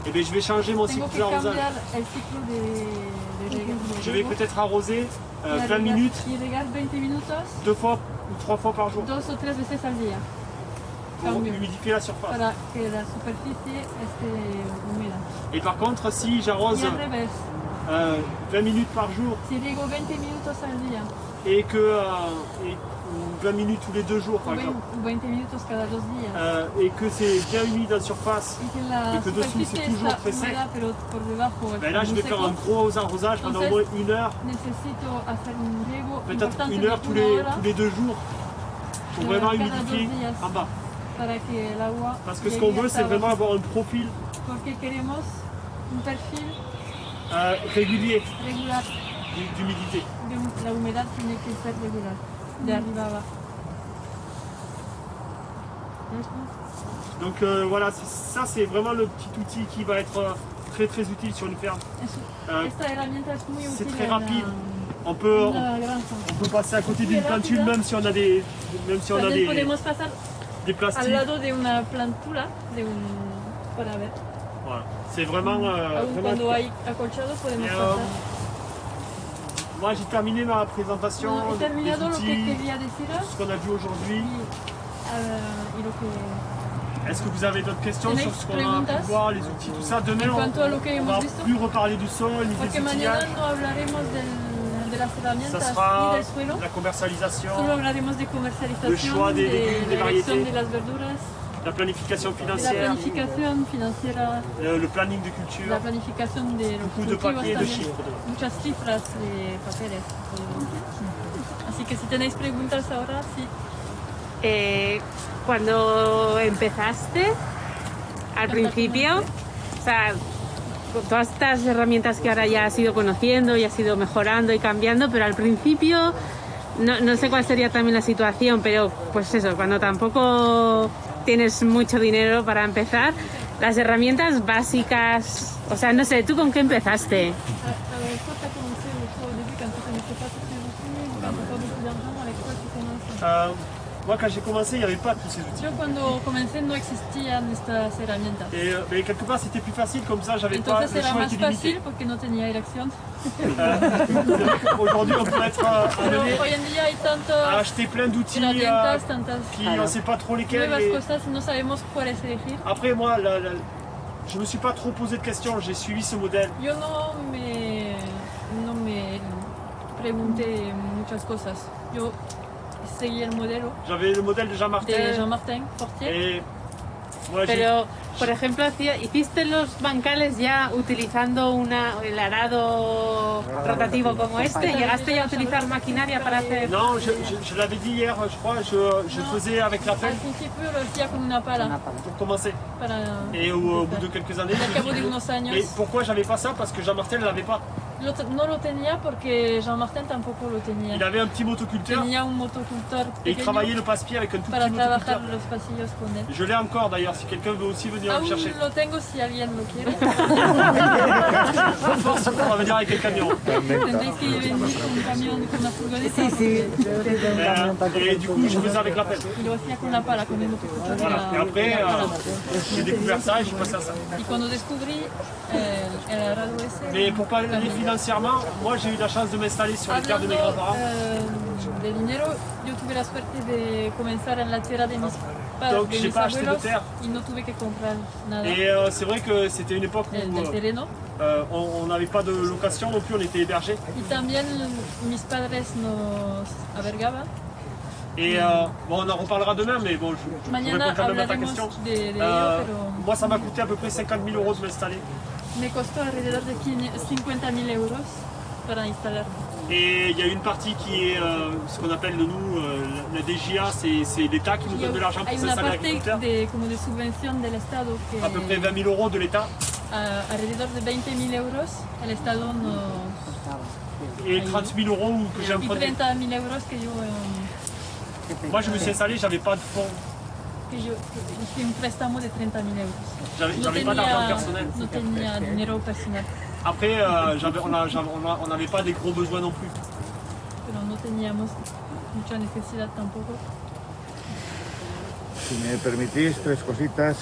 et bien je vais changer mon tengo cycle que d'arrosage. cambiar el ciclo de riego. Je vais peut-être arroser Y 20 regar- minutes, y regar 20 minutos 2 fois ou 3 fois par jour 2 o 3 veces al día pour cambio, humidifier la surface. para que la superficie esté húmeda. Et par contre, si j'arrose Y al revés, 20 minutes par jour Si riego 20 minutos al día, et que 20 minutes tous les 2 jours par exemple, 20 minutos cada 2 días, et que c'est bien humide en surface, y que la et que dessous c'est superficie toujours está très sec, húmeda, pero por debajo ben está là je muy vais faire seco, un gros arrosage pendant au moins 1 heure, necesito hacer un riego peut-être importante 1 de heure tous 1 les, hora tous les 2 jours pour vraiment cada 2 humidifier días en bas. para que el agua Parce que ce llegue qu'on veut hasta c'est vraiment abajo. avoir un profil Porque queremos un perfil régulier regular, d'humidité. la humedad tiene que ser regular, de arriba abajo. Donc voilà, ça c'est vraiment le petit outil qui va être très très utile sur une ferme. Esta herramienta es muy C'est útil très en rapide. la- On peut, en la granja. on peut passer à côté d'une plantule même si on a des, También podemos pasar des al plastiques. lado de una plantula, de un... para ver. Voilà. C'est vraiment, Aún vraiment cuando hay acolchado podemos Et, pasar. moi j'ai terminé ma présentation No, he des terminado lo que outils, quería deciros ce qu'on a vu aujourd'hui. y lo que... Est-ce que vous avez d'autres questions sur ce qu'on a preguntas? pu voir, les outils, tout ça? Demain, En cuanto a lo que on hemos va visto? plus reparler du sol ni Porque des mañana outillages. no hablaremos de las Ça herramientas ni sera del suelo, la commercialisation, solo hablaremos de Le comercialización, choix des de légumes, des la elección variétés. de las verduras, la planification de la financière, planificación financiera, le planning de la culture, planificación de los beaucoup de cultivos papier, de también, chiffres. muchas cifras de papeles. Así que si tenéis preguntas ahora, sí. Cuando empezaste, al principio, o sea, con todas estas herramientas que ahora ya has ido conociendo y has ido mejorando y cambiando, pero al principio no sé cuál sería también la situación, pero pues eso, cuando tampoco tienes mucho dinero para empezar, las herramientas básicas, o sea, no sé, ¿tú con qué empezaste? Moi, quand j'ai commencé, il n'y avait pas tous ces outils. Yo cuando comencé no existían estas herramientas. Et mais quelque part, c'était plus facile comme ça, j'avais pas Entonces le era choix más était limité. fácil porque no tenía elección. Aujourd'hui, on peut être Pero amené hoy en día hay à tantas acheter plein d'outils herramientas, tantas qui on ne sait pas trop lesquels. nuevas Et cosas y no sabemos cuáles elegir. après, moi, je me suis pas trop posé de questions, j'ai suivi ce modèle. Yo no me pregunté muchas cosas. Yo seguí el modelo J'avais le modèle de Jean-Martin. de Jean-Martin Fortier. Et moi, Pero, por ejemplo, ¿hiciste los bancales ya utilizando el arado rotativo como este? ¿Llegaste ya a utilizar maquinaria para hacer...? Non, je l'avais dit hier, je crois, je faisais avec la Al pelle principio lo hacía con una pala pour commencer. para... Et au bout de quelques années, Al je me cabo suis de dit, unos años. mais pourquoi j'avais pas ça? Parce que Jean-Martin ne l'avait pas. No lo tenía porque Jean-Martin tampoco lo tenía. Il avait un petit motoculteur Tenía un motocultor et il pequeño travaillait le passe-pied avec un tout para petit trabajar motoculteur. los pasillos con él. Je l'ai encore d'ailleurs, si quelqu'un veut aussi venir le Aún chercher. lo tengo si alguien lo quiere. Force, on va venir avec le camion. Tendréis que venir con un camión, con una furgoneta. Et du coup, je faisais avec la pelle. Y lo hacía con la pala, con el motocultor. Voilà. Et après, j'ai découvert ça et j'ai passé à ça. Y cuando descubrí el arado ese, Mais pour parler financièrement, moi j'ai eu la chance de m'installer sur les terres de mes grands-parents. de dinero, yo tuve la suerte de comenzar en la tierra de mis padres, Donc, de j'ai mis pas acheté de abuelos, terre. y no tuve que comprar nada. Et c'est vrai que c'était une époque où del terreno. on n'avait pas de location non plus, on était hébergés. Y también mis padres nos albergaban. Et bon, on en reparlera demain, mais bon, je Mañana réponds quand même à ta hablaremos question. de ello, pero Moi, ça m'a coûté à peu près 50 000 euros de m'installer. me costó alrededor de 50.000 euros para instalar. Et il y a une partie qui est ce qu'on appelle nous la DGA, c'est l'État qui nous donne de l'argent pour Hay una s'installer parte agriculteur. como de subvención del Estado que À peu près 20 000 euros de l'État. Alrededor de 20.000 euros el Estado nos... Et 30 000 euros que j'ai Y emprunté. 30.000 euros que yo... Moi, je me suis installé, j'avais pas de fonds. que yo hice un préstamo de 30.000 euros. J'avais pas d'argent personnel. No tenía dinero personal, Après, on n'avait pas des gros besoins non plus. pero no teníamos mucha necesidad tampoco. Si me permitís, tres cositas.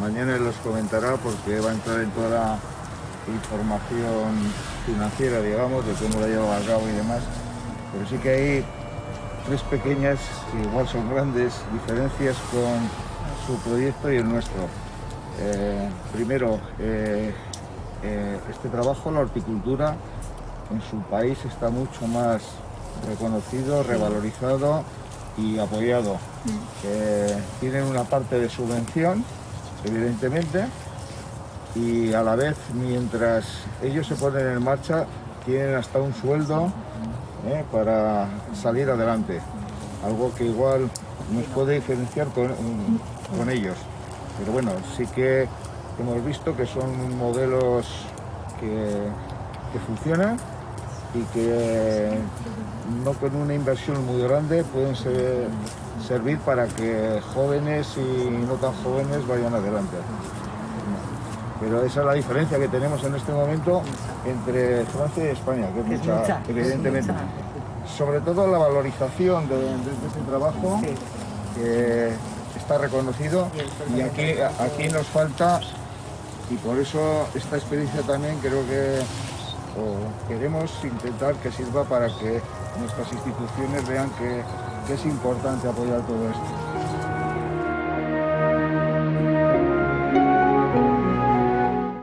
Mañana los comentará porque va a entrar en toda la información financiera, digamos, de cómo lo lleva a cabo y demás. Pero sí que hay tres pequeñas, que igual son grandes, diferencias con su proyecto y el nuestro. Primero, este trabajo, la horticultura, en su país está mucho más reconocido, revalorizado y apoyado. Tienen una parte de subvención, evidentemente, y a la vez, mientras ellos se ponen en marcha, tienen hasta un sueldo para salir adelante. Algo que igual nos puede diferenciar con ellos. Pero bueno, sí que hemos visto que son modelos que funcionan y que no con una inversión muy grande pueden servir para que jóvenes y no tan jóvenes vayan adelante. Pero esa es la diferencia que tenemos en este momento entre Francia y España, que es mucha, evidentemente. Sobre todo la valorización de este trabajo, que está reconocido, y aquí nos falta, y por eso esta experiencia también creo que queremos intentar que sirva para que nuestras instituciones vean que es importante apoyar todo esto.